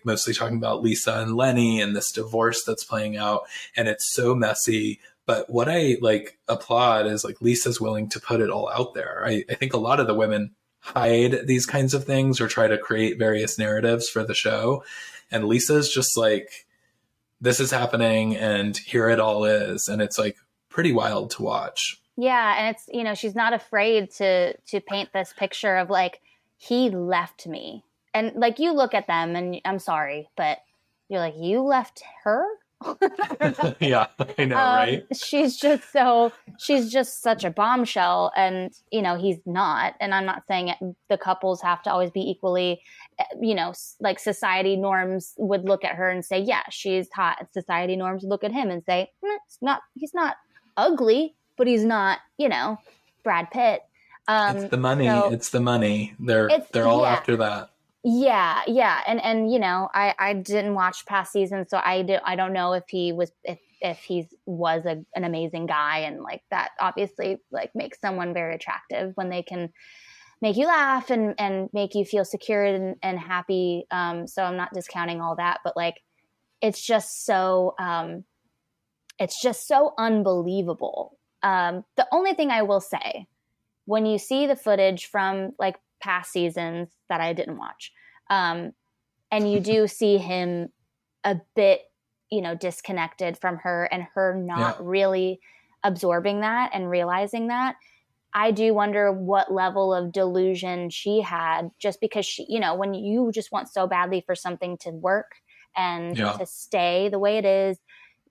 mostly talking about Lisa and Lenny and this divorce that's playing out, and it's so messy. But what I like applaud is like Lisa's willing to put it all out there. I think a lot of the women hide these kinds of things or try to create various narratives for the show. And Lisa's just like, this is happening and here it all is. And it's like pretty wild to watch. Yeah. And it's, she's not afraid to paint this picture of like, he left me. And like, you look at them and I'm sorry, but you're like, you left her? Yeah, I know, right? She's just such a bombshell, and he's not. And I'm not saying the couples have to always be equally, like society norms would look at her and say, yeah, she's hot. Society norms would look at him and say, he's not ugly, but he's not, Brad Pitt. It's the money. It's the money. They're all after that. Yeah. And I didn't watch past seasons, so I don't know if he was an amazing guy, and like that obviously like makes someone very attractive when they can make you laugh and make you feel secure and happy. So I'm not discounting all that, but like it's just so unbelievable. The only thing I will say, when you see the footage from like past seasons that I didn't watch, and you do see him a bit, disconnected from her, and her not really absorbing that and realizing that, I do wonder what level of delusion she had, just because she, when you just want so badly for something to work and to stay the way it is,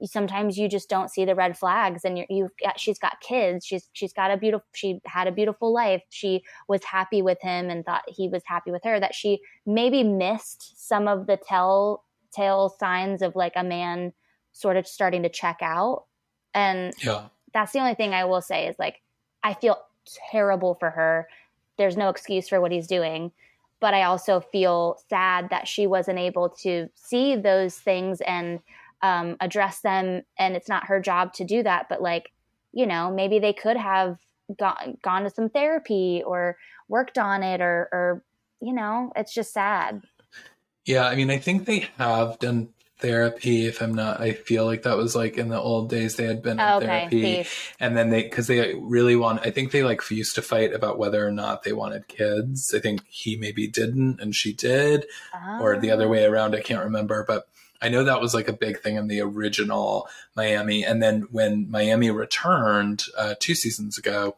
sometimes you just don't see the red flags, and she's got kids. She had a beautiful life. She was happy with him and thought he was happy with her, that she maybe missed some of the telltale signs of like a man sort of starting to check out. And that's the only thing I will say is like, I feel terrible for her. There's no excuse for what he's doing, but I also feel sad that she wasn't able to see those things and address them. And it's not her job to do that, but like, maybe they could have gone to some therapy or worked on it or it's just sad. Yeah. I mean, I think they have done therapy. I feel like that was like in the old days they had been in therapy. And then because they really I think they like used to fight about whether or not they wanted kids. I think he maybe didn't and she did, or the other way around. I can't remember, but I know that was like a big thing in the original Miami. And then when Miami returned 2 seasons ago,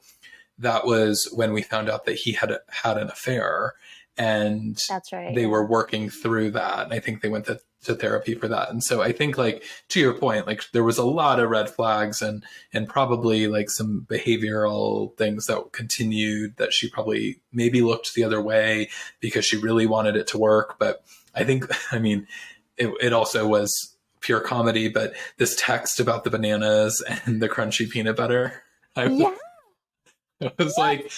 that was when we found out that he had an affair, and that's right. They were working through that. And I think they went to therapy for that. And so I think like, to your point, like there was a lot of red flags and probably like some behavioral things that continued, that she probably maybe looked the other way because she really wanted it to work. But I think, it also was pure comedy, but this text about the bananas and the crunchy peanut butter, I was like,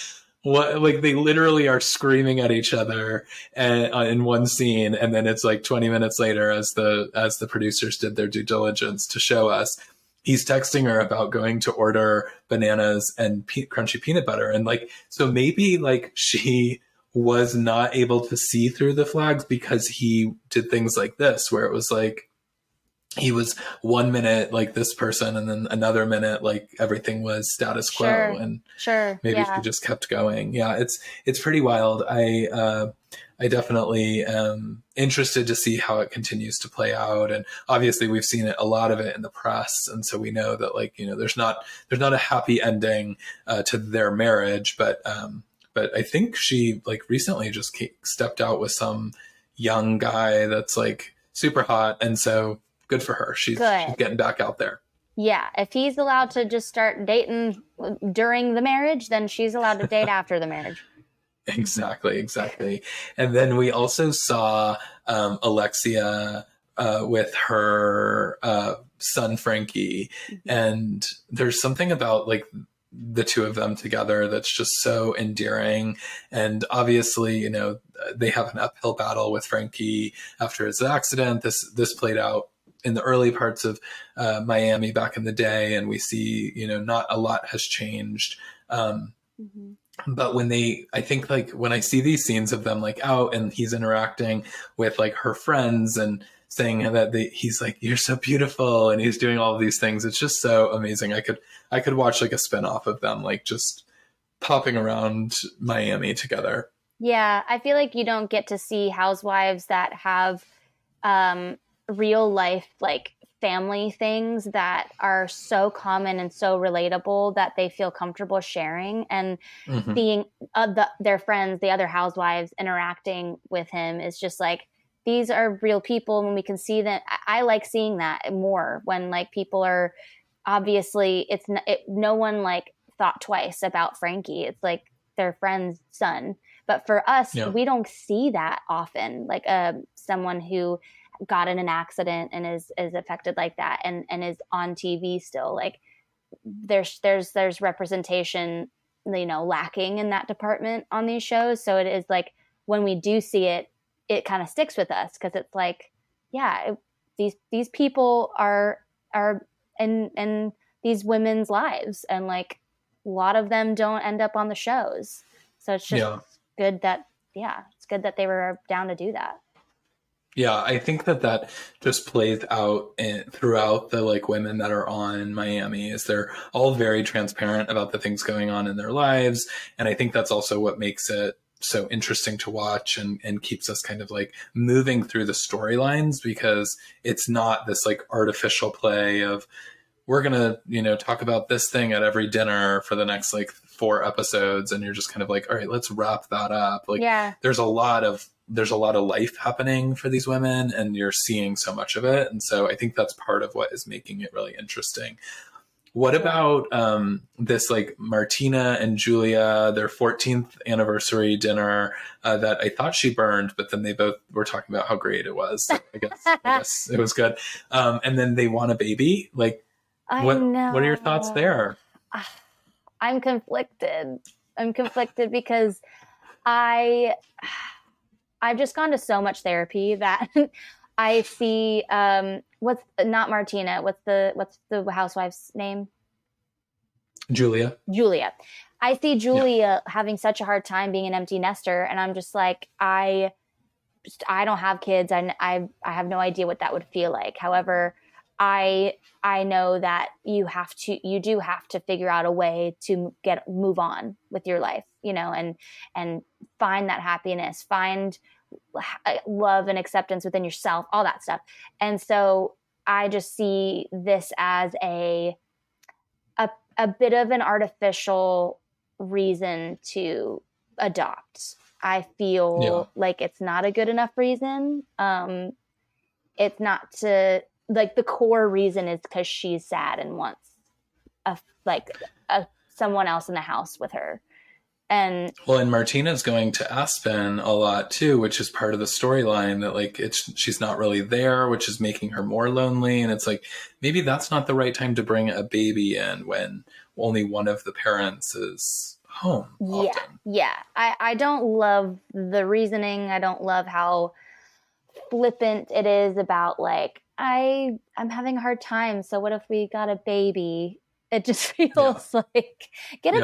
What, like, they literally are screaming at each other and, in one scene, and then it's like 20 minutes later, as the producers did their due diligence to show us, he's texting her about going to order bananas and crunchy peanut butter, and like, so maybe like she was not able to see through the flags because he did things like this, where it was like he was 1 minute like this person, and then another minute like everything was status quo, and maybe she just kept going. Yeah, it's pretty wild. I definitely am interested to see how it continues to play out, and obviously we've seen a lot of it in the press, and so we know that, like, you know, there's not a happy ending to their marriage, but I think she like recently just stepped out with some young guy that's like super hot, and so good for her. She's getting back out there. Yeah. If he's allowed to just start dating during the marriage, then she's allowed to date after the marriage. Exactly. And then we also saw Alexia with her son, Frankie. Mm-hmm. And there's something about like the two of them together that's just so endearing. And obviously, you know, they have an uphill battle with Frankie after his accident. This played out in the early parts of Miami back in the day, and we see, you know, not a lot has changed. Mm-hmm. But I think like when I see these scenes of them like out and he's interacting with like her friends and saying that he's like, "You're so beautiful," and he's doing all of these things, it's just so amazing. I could watch like a spinoff of them like just popping around Miami together. Yeah, I feel like you don't get to see housewives that have real life like family things that are so common and so relatable that they feel comfortable sharing, and mm-hmm. seeing their friends, the other housewives, interacting with him is just like, these are real people, and we can see that. I like seeing that more when like people are obviously no one like thought twice about Frankie. It's like their friend's son. But for us, we don't see that often. Like someone who got in an accident and is affected like that and is on TV still. Like there's representation, you know, lacking in that department on these shows. So it is like when we do see it, it kind of sticks with us because it's like, yeah, these people are in these women's lives, and like a lot of them don't end up on the shows. So it's just good that it's good that they were down to do that. Yeah, I think that just plays out throughout the like women that are on Miami, is they're all very transparent about the things going on in their lives. And I think that's also what makes it so interesting to watch and keeps us kind of like moving through the storylines, because it's not this like artificial play of, we're going to, you know, talk about this thing at every dinner for the next like 4 episodes. And you're just kind of like, all right, let's wrap that up. Like there's a lot of life happening for these women, and you're seeing so much of it. And so I think that's part of what is making it really interesting. What about this like Martina and Julia, their 14th anniversary dinner that I thought she burned, but then they both were talking about how great it was. So I guess it was good. And then they want a baby. Like, what are your thoughts there? I'm conflicted. Because I've just gone to so much therapy that I see what's not Martina. What's the housewife's name? Julia. I see Julia having such a hard time being an empty nester, and I'm just like, I don't have kids. I have no idea what that would feel like. However, I know that you do have to figure out a way to move on with your life, you know, and find that happiness, find love and acceptance within yourself, all that stuff. And so I just see this as a bit of an artificial reason to adopt. I feel like it's not a good enough reason. It's not to, like, the core reason is because she's sad and wants someone else in the house with her. And Martina's going to Aspen a lot too, which is part of the storyline, that like she's not really there, which is making her more lonely. And it's like, maybe that's not the right time to bring a baby in when only one of the parents is home often. Yeah. I don't love the reasoning. I don't love how flippant it is about like, I'm having a hard time. So what if we got a baby? It just feels like get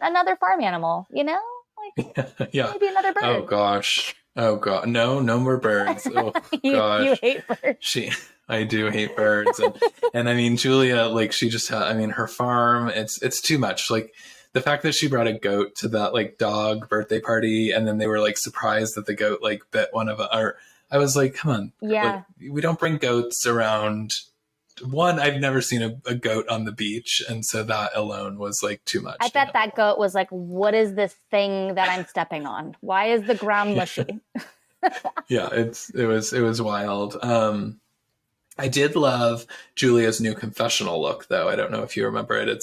another farm animal, you know? Like maybe another bird. Oh gosh. Oh god. No more birds. Oh gosh. You hate birds. I do hate birds. And I mean, Julia, like she just had, I mean, her farm, it's too much. Like the fact that she brought a goat to that like dog birthday party, and then they were like surprised that the goat like bit one of our, I was like, come on. Yeah. Like, we don't bring goats around. One, I've never seen a goat on the beach. And so that alone was like too much. I bet that goat was like, what is this thing that I'm stepping on? Why is the ground mushy? Yeah, it was wild. I did love Julia's new confessional look, though. I don't know if you remember it. It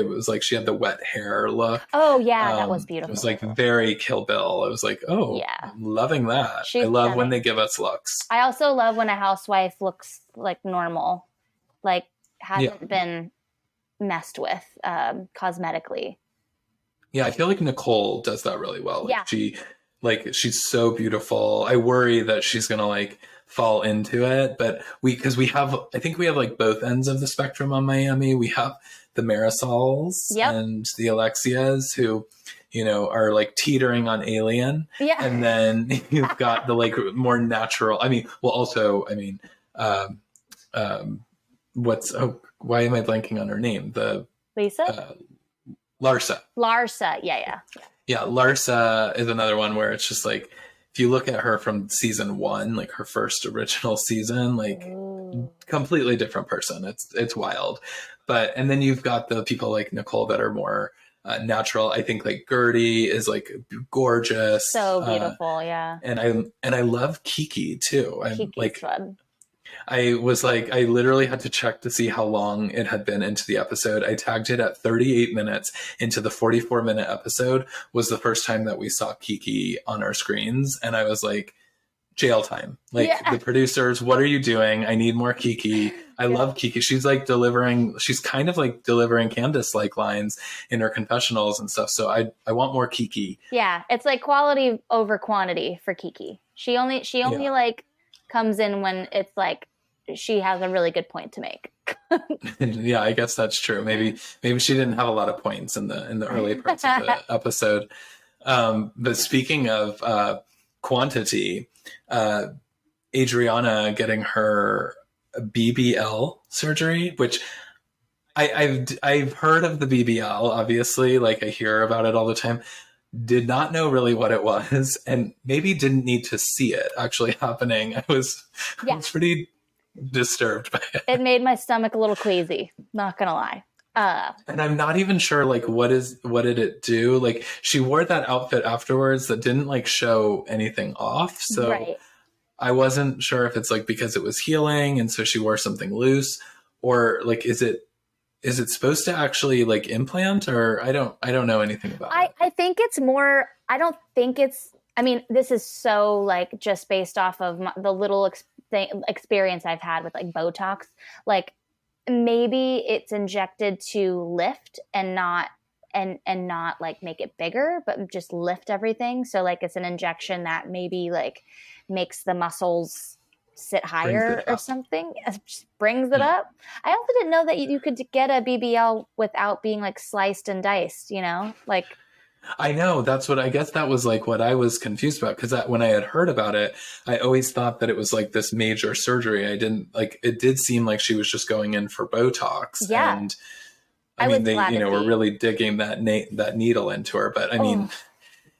was like she had the wet hair look. Oh yeah, that was beautiful. It was like very Kill Bill. I was like, oh yeah, I'm loving that. I love when they give us looks. I also love when a housewife looks like normal, like hasn't been messed with cosmetically. Yeah, I feel like Nicole does that really well. Like she's so beautiful. I worry that she's gonna like fall into it, but I think we have like both ends of the spectrum on Miami. We have the Marisols and the Alexias who, you know, are like teetering on Alien. Yeah. And then you've got the like more natural, why am I blanking on her name? Lisa? Larsa. Yeah. Yeah. Larsa is another one where it's just like, if you look at her from season 1, like her first original season, like completely different person. It's wild. And then you've got the people like Nicole that are more natural. I think like Gertie is like gorgeous. So beautiful. Yeah. And I love Kiki too. Kiki's fun. I literally had to check to see how long it had been into the episode. I tagged it at 38 minutes into the 44-minute episode was the first time that we saw Kiki on our screens. And I was like, jail time. Like the producers, what are you doing? I need more Kiki. I love Kiki. She's kind of like delivering Candace-like lines in her confessionals and stuff. So I want more Kiki. Yeah. It's like quality over quantity for Kiki. She only like comes in when it's like she has a really good point to make. Yeah, I guess that's true. Maybe she didn't have a lot of points in the early parts of the episode. But speaking of quantity, Adriana getting her BBL surgery, which I've heard of the BBL, obviously, like I hear about it all the time. Did not know really what it was, and maybe didn't need to see it actually happening. I was pretty disturbed by it. It made my stomach a little queasy, not gonna lie. And I'm not even sure like what did it do? Like she wore that outfit afterwards that didn't like show anything off. So I wasn't sure if it's like because it was healing and so she wore something loose, or like is it supposed to actually like implant, or I don't know anything about it. I think it's more, I don't think it's, I mean, this is so like just based off of the little experience I've had with like Botox, like maybe it's injected to lift and not like make it bigger, but just lift everything. So like it's an injection that maybe like makes the muscles sit higher or something. It just brings it up. I also didn't know that you could get a BBL without being like sliced and diced, you know, like. I know, that's what I guess that was like what I was confused about, because when I had heard about it, I always thought that it was like this major surgery. I didn't like, it did seem like she was just going in for Botox. Yeah. And I mean, they, you know, were really digging that needle into her, but I mean,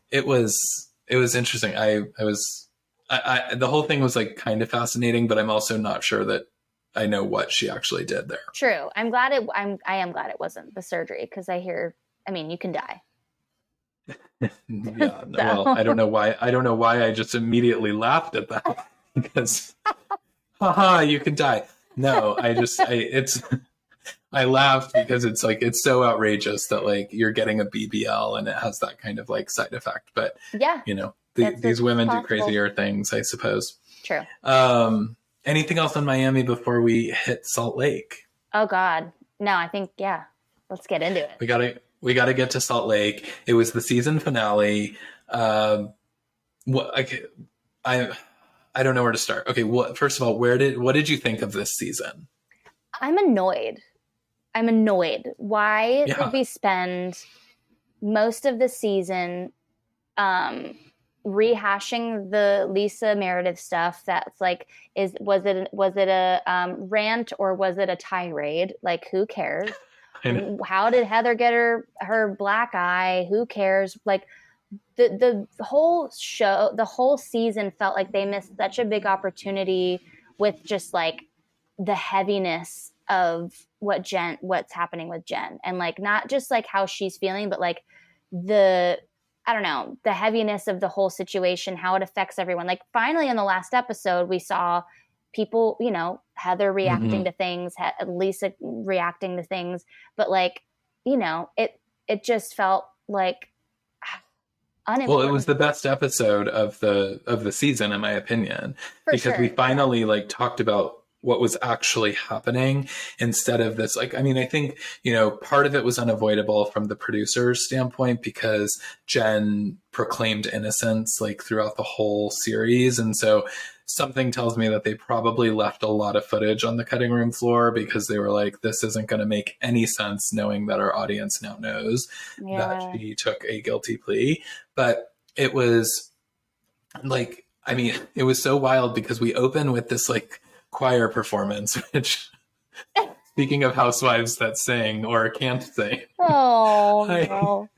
it was interesting. The whole thing was like kind of fascinating, but I'm also not sure that I know what she actually did there. True. I am glad it wasn't the surgery, because I mean, you can die. Yeah. Well, I don't know why I just immediately laughed at that, because haha, you can die. No, I laughed because it's like, it's so outrageous that like you're getting a BBL and it has that kind of like side effect, but yeah, you know, these women do crazier things, I suppose. True. Anything else on Miami before we hit Salt Lake? Oh God. No, I think, let's get into it. We got to get to Salt Lake. It was the season finale. What I don't know where to start. Okay, first of all, what did you think of this season? I'm annoyed. Why did we spend most of the season rehashing the Lisa Meredith stuff? That's like, was it a rant or was it a tirade? Like, who cares? How did Heather get her black eye? Who cares? Like, the whole show, the whole season felt like they missed such a big opportunity with just like the heaviness of what's happening with Jen, and like not just like how she's feeling, but like the heaviness of the whole situation, how it affects everyone. Like finally in the last episode, we saw people, Heather reacting to things, Lisa reacting to things, but like, it just felt like unimportant. Well, it was the best episode of the season, in my opinion, because we finally like talked about what was actually happening instead of this. Like, I mean, I think, part of it was unavoidable from the producer's standpoint because Jen proclaimed innocence like throughout the whole series. And so something tells me that they probably left a lot of footage on the cutting room floor because they were like, this isn't going to make any sense knowing that our audience now knows that she took a guilty plea. But it was like, I mean, it was so wild because we open with this like choir performance, which speaking of housewives that sing or can't sing. Oh, no.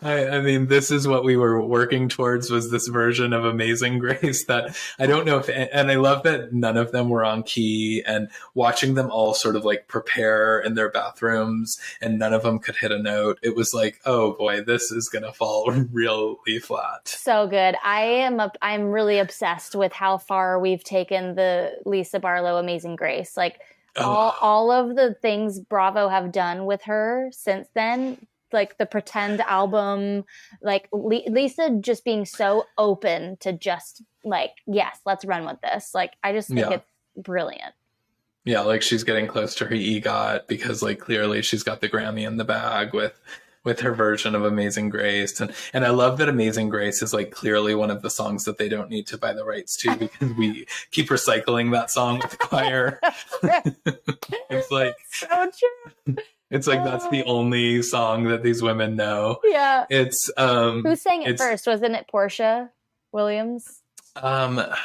I mean, this is what we were working towards, was this version of Amazing Grace that I don't know if, and I love that none of them were on key, and watching them all sort of like prepare in their bathrooms and none of them could hit a note. It was like, oh boy, this is going to fall really flat. So good. I'm really obsessed with how far we've taken the Lisa Barlow Amazing Grace. Like all of the things Bravo have done with her since then, like the pretend album, like Lisa just being so open to just like, yes, let's run with this. Like, I just think it's brilliant. Yeah, like she's getting close to her EGOT because like clearly she's got the Grammy in the bag with her version of Amazing Grace. And I love that Amazing Grace is like clearly one of the songs that they don't need to buy the rights to because we keep recycling that song with the choir. It's like so true. It's like that's the only song that these women know. Yeah. It's who sang it first? Wasn't it Portia Williams? I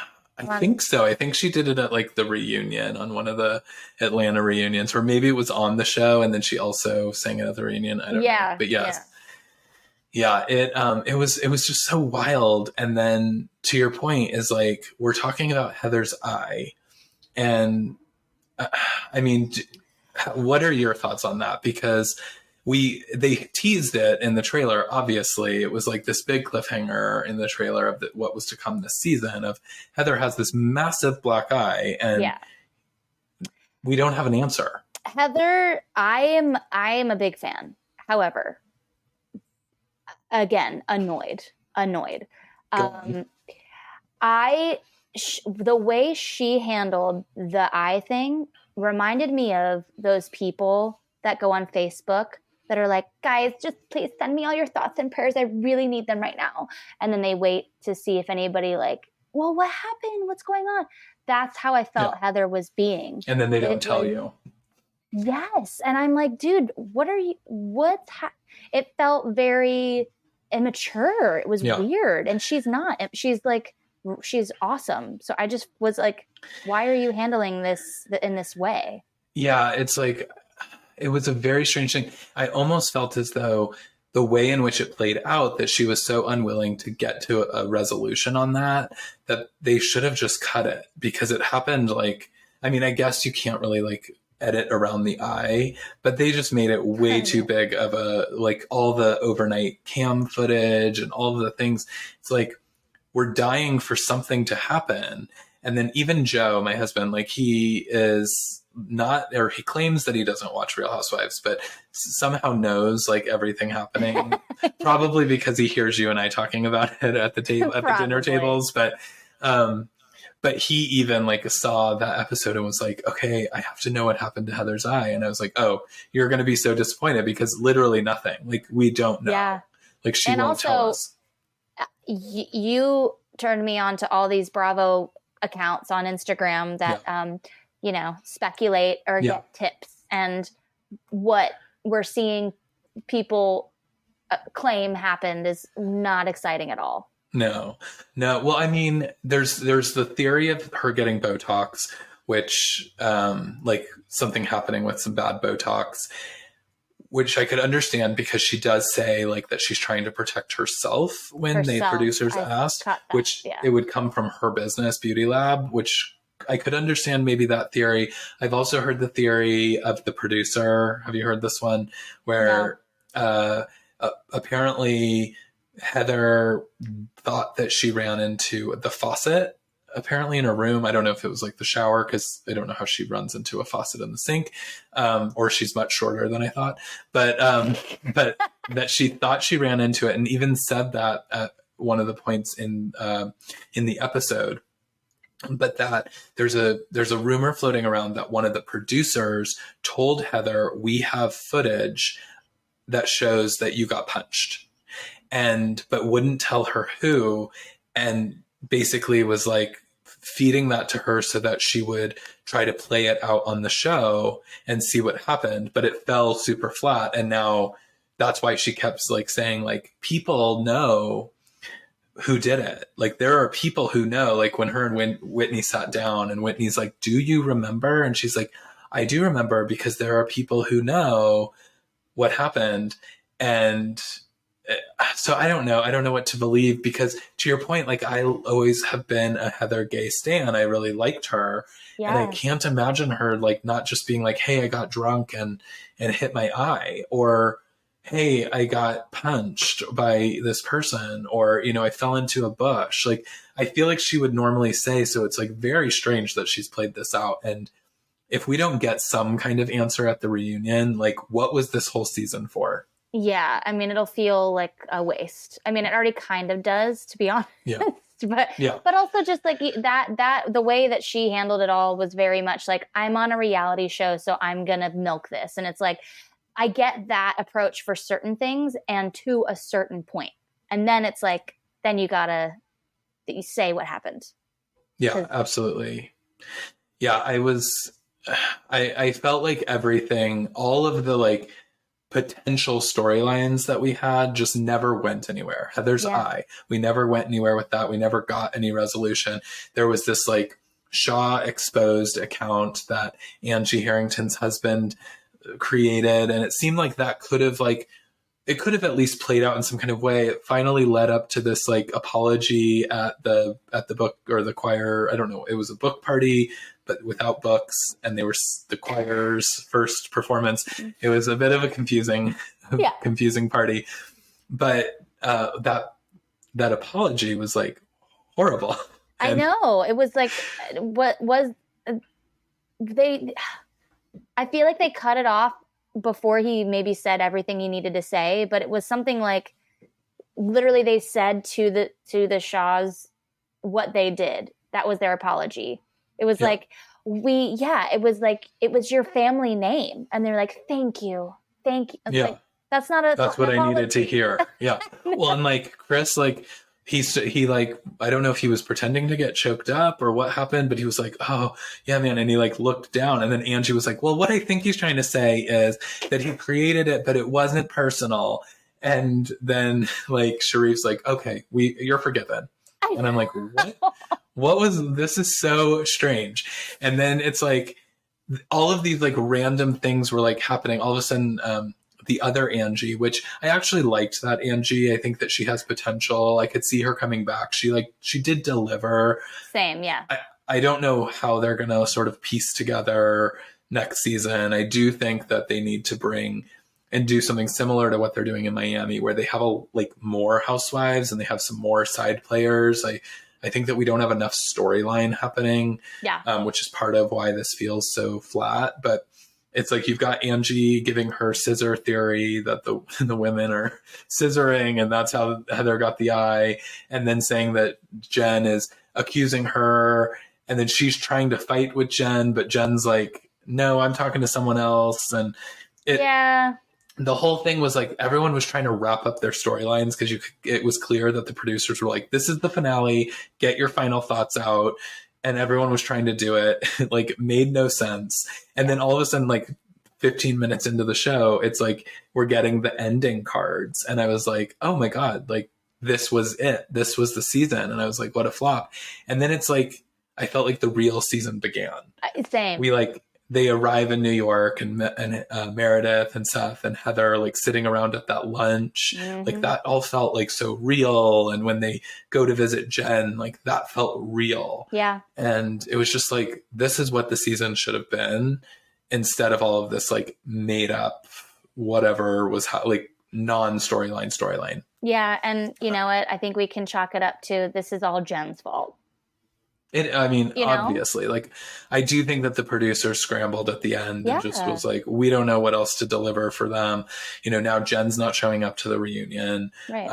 think so. I think she did it at like the reunion on one of the Atlanta reunions, or maybe it was on the show and then she also sang it at the reunion. I don't know. But yes. Yeah, it was just so wild. And then to your point is like, we're talking about Heather's eye. And I mean, what are your thoughts on that? Because they teased it in the trailer. Obviously, it was like this big cliffhanger in the trailer of what was to come this season of Heather has this massive black eye, and we don't have an answer. Heather, I am a big fan. However, again, annoyed. The way she handled the eye thing reminded me of those people that go on Facebook that are like, guys, just please send me all your thoughts and prayers. I really need them right now. And then they wait to see if anybody like, well, what happened? What's going on? That's how I felt Heather was being. And then they don't tell you. Yes. And I'm like, dude, it felt very immature. It was weird. And she's not. She's like, she's awesome. So I just was like, why are you handling this in this way? Yeah, it's like, it was a very strange thing. I almost felt as though the way in which it played out, that she was so unwilling to get to a resolution on that they should have just cut it, because it happened like, I mean, I guess you can't really like edit around the eye, but they just made it way too big of like all the overnight cam footage and all of the things. It's like, we're dying for something to happen. And then even Joe, my husband, like he claims that he doesn't watch Real Housewives, but somehow knows like everything happening, probably because he hears you and I talking about it at the dinner tables. But but he even like saw that episode and was like, okay, I have to know what happened to Heather's eye. And I was like, oh, you're going to be so disappointed because literally nothing. Like, we don't know. Yeah. Like, she And won't also, tell us. You turned me on to all these Bravo accounts on Instagram that, you know, speculate or get tips. And what we're seeing people claim happened is not exciting at all. No. Well, I mean, there's the theory of her getting Botox, which, like something happening with some bad Botox, which I could understand because she does say like that she's trying to protect herself when the producers asked, which it would come from her business, Beauty Lab, which I could understand maybe that theory. I've also heard the theory of the producer. Have you heard this one? Where apparently Heather thought that she ran into the faucet apparently in a room. I don't know if it was like the shower, because I don't know how she runs into a faucet in the sink, or she's much shorter than I thought. But that she thought she ran into it, and even said that at one of the points in the episode. But that there's a rumor floating around that one of the producers told Heather, we have footage that shows that you got punched, but wouldn't tell her who, and basically was like feeding that to her so that she would try to play it out on the show and see what happened. But it fell super flat. And now that's why she kept like saying like, people know who did it. Like, there are people who know, like when her and Whitney sat down and Whitney's like, do you remember? And she's like, I do remember, because there are people who know what happened. And so I don't know what to believe, because to your point, like, I always have been a Heather Gay stan. I really liked her. Yes. And I can't imagine her like not just being like, hey, I got drunk and hit my eye, or hey, I got punched by this person, or, you know, I fell into a bush. Like, I feel like she would normally say, so it's like very strange that she's played this out. And if we don't get some kind of answer at the reunion, like, what was this whole season for? Yeah, I mean, it'll feel like a waste. I mean, it already kind of does, to be honest. Yeah. But also just like that the way that she handled it all was very much like, I'm on a reality show, so I'm going to milk this. And it's like, I get that approach for certain things and to a certain point. And then it's like, then you say what happened. Yeah, absolutely. Yeah, I felt like everything, all of the like potential storylines that we had just never went anywhere. Heather's eye, we never went anywhere with that. We never got any resolution. There was this like Shaw exposed account that Angie Harrington's husband created, and it seemed like that could have at least played out in some kind of way. It finally led up to this like apology at the book or the choir. I don't know. It was a book party, but without books, and they were the choir's first performance. It was a bit of a confusing party, but that apology was like horrible. I know. It was like, I feel like they cut it off before he maybe said everything he needed to say, but it was something like, literally they said to the Shaws what they did. That was their apology. It was like, it was like, it was your family name. And they're like, thank you. It's like, that's what I needed to hear. Yeah. Well, and like Chris, like, he like, I don't know if he was pretending to get choked up or what happened, but he was like, oh yeah, man. And he like looked down, and then Angie was like, well, what I think he's trying to say is that he created it, but it wasn't personal. And then like Sharif's like, okay, you're forgiven. And I'm like, what? This is so strange. And then it's like all of these like random things were like happening. All of a sudden, the other Angie, which I actually liked that Angie. I think that she has potential. I could see her coming back. She did deliver. Same. Yeah. I don't know how they're going to sort of piece together next season. I do think that they need to bring and do something similar to what they're doing in Miami, where they have more housewives and they have some more side players. I think that we don't have enough storyline happening, which is part of why this feels so flat. But it's like you've got Angie giving her scissor theory that the women are scissoring, and that's how Heather got the eye, and then saying that Jen is accusing her And then she's trying to fight with Jen, but Jen's like, no, I'm talking to someone else. And the whole thing was like everyone was trying to wrap up their storylines because it was clear that the producers were like, this is the finale, get your final thoughts out. And everyone was trying to do it. Like, it made no sense. And then all of a sudden, like 15 minutes into the show, it's like we're getting the ending cards. And I was like, oh my God, like this was it. This was the season. And I was like, what a flop. And then it's like, I felt like the real season began. Same. They arrive in New York, and Meredith and Seth and Heather like sitting around at that lunch. Mm-hmm. Like that all felt like so real. And when they go to visit Jen, like that felt real. Yeah. And it was just like, this is what the season should have been, instead of all of this like made up whatever was like storyline. Yeah. And you know what? I think we can chalk it up to, this is all Jen's fault. Obviously, like, I do think that the producers scrambled at the end and just was like, we don't know what else to deliver for them. Now Jen's not showing up to the reunion. Right.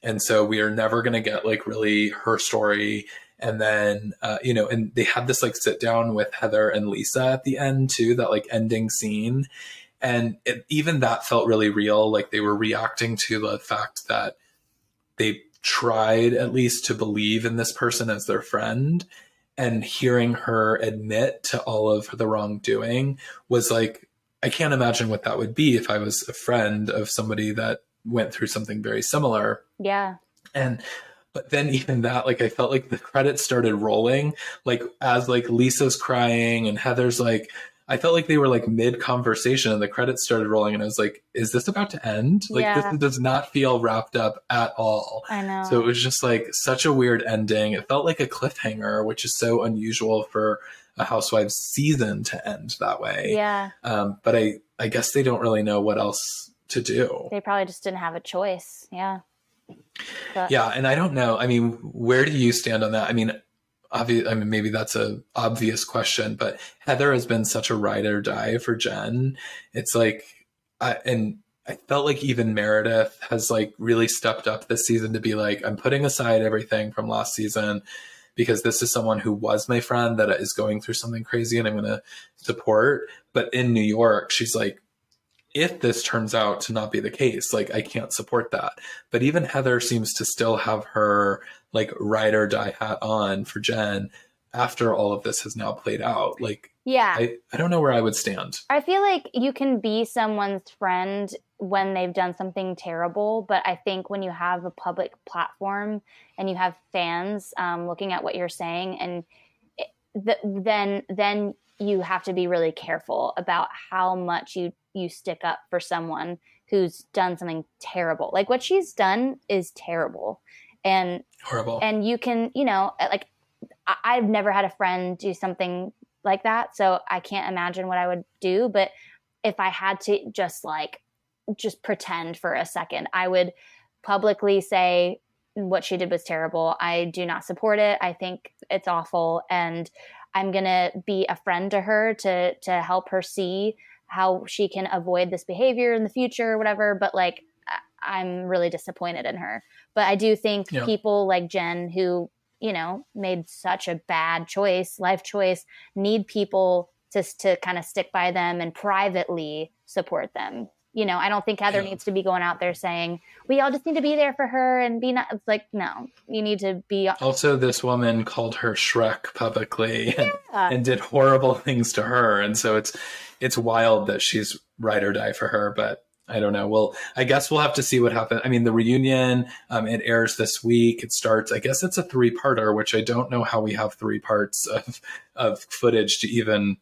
And so we are never going to get like really her story. And then, and they had this like sit down with Heather and Lisa at the end too, that like ending scene. And even that felt really real. Like they were reacting to the fact that they tried at least to believe in this person as their friend, and hearing her admit to all of the wrongdoing was like, I can't imagine what that would be if I was a friend of somebody that went through something very similar. Yeah. But then even that, like, I felt like the credits started rolling, like as like Lisa's crying and Heather's like, I felt like they were like mid conversation and the credits started rolling, and I was like, is this about to end? Like, this does not feel wrapped up at all. I know. So it was just like such a weird ending. It felt like a cliffhanger, which is so unusual for a Housewives season to end that way. Yeah. But I guess they don't really know what else to do. They probably just didn't have a choice. Yeah. But. Yeah. And I don't know. I mean, where do you stand on that? I mean, maybe that's a obvious question, but Heather has been such a ride or die for Jen. It's like, I felt like even Meredith has like really stepped up this season to be like, I'm putting aside everything from last season because this is someone who was my friend that is going through something crazy and I'm going to support. But in New York, she's like, if this turns out to not be the case, like I can't support that. But even Heather seems to still have her like ride or die hat on for Jen after all of this has now played out. Like, yeah, I don't know where I would stand. I feel like you can be someone's friend when they've done something terrible. But I think when you have a public platform and you have fans looking at what you're saying, and then you have to be really careful about how much you stick up for someone who's done something terrible. Like what she's done is terrible and horrible. And you can, like I've never had a friend do something like that. So I can't imagine what I would do. But if I had to just pretend for a second, I would publicly say what she did was terrible. I do not support it. I think it's awful. And I'm going to be a friend to her to help her see how she can avoid this behavior in the future or whatever. But like, I'm really disappointed in her. But I do think people like Jen who, made such a bad life choice, need people to kind of stick by them and privately support them. I don't think Heather needs to be going out there saying, we all just need to be there for her and be not. It's like, no, you need to be. Also, this woman called her Shrek publicly and did horrible things to her. And so it's wild that she's ride or die for her, but I don't know. Well, I guess we'll have to see what happens. I mean, the reunion, it airs this week. It starts, I guess it's a 3-parter, which I don't know how we have 3 parts of footage to even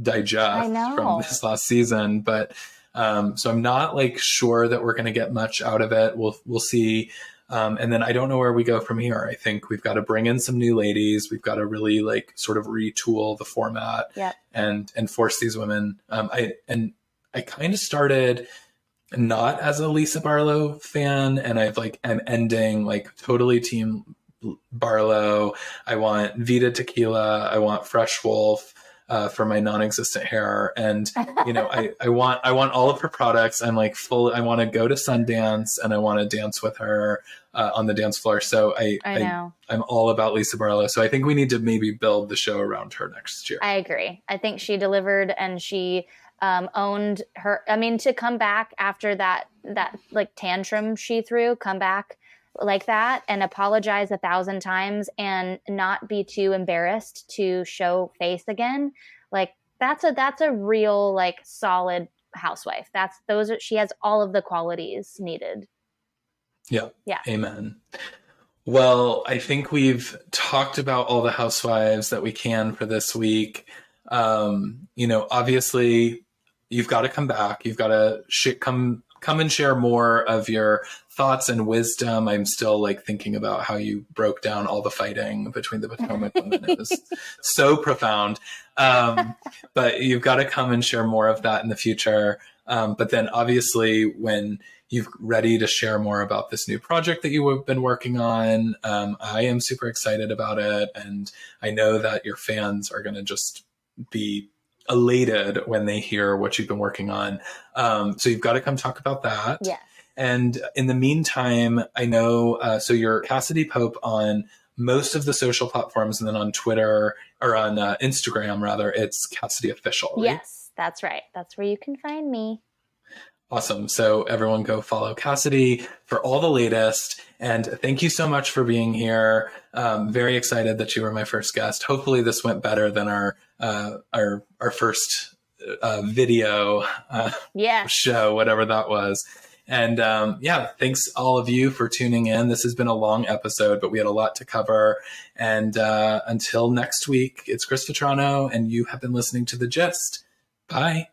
digest from this last season. But so I'm not like sure that we're going to get much out of it. We'll see. And then I don't know where we go from here. I think we've got to bring in some new ladies. We've got to really like sort of retool the format and force these women. I kind of started not as a Lisa Barlow fan, and I'm ending like totally team Barlow. I want Vita Tequila. I want Fresh Wolf. for my non-existent hair. And, you know, I want all of her products. I'm like I want to go to Sundance and I want to dance with her on the dance floor. So I know. I'm all about Lisa Barlow. So I think we need to maybe build the show around her next year. I agree. I think she delivered and she owned her. I mean, to come back after that like tantrum she threw, come back like that and apologize 1,000 times and not be too embarrassed to show face again. Like that's a real like solid housewife. She has all of the qualities needed. Yeah. Amen. Well, I think we've talked about all the housewives that we can for this week. You know, obviously you've got to come back. You've got to come and share more of your thoughts and wisdom. I'm still like thinking about how you broke down all the fighting between the Potomac women. It was so profound. But you've got to come and share more of that in the future. But then obviously when you're ready to share more about this new project that you have been working on, I am super excited about it. And I know that your fans are going to just be elated when they hear what you've been working on. So you've got to come talk about that. Yeah. And in the meantime, I know, so you're Cassadee Pope on most of the social platforms, and then on Twitter or on Instagram, rather, it's Cassadee Official, right? Yes, that's right. That's where you can find me. Awesome. So everyone go follow Cassadee for all the latest. And thank you so much for being here. Very excited that you were my first guest. Hopefully this went better than our first video show, whatever that was. And thanks all of you for tuning in. This has been a long episode, but we had a lot to cover. And until next week, it's Chris Vetrano, and you have been listening to The Gist. Bye.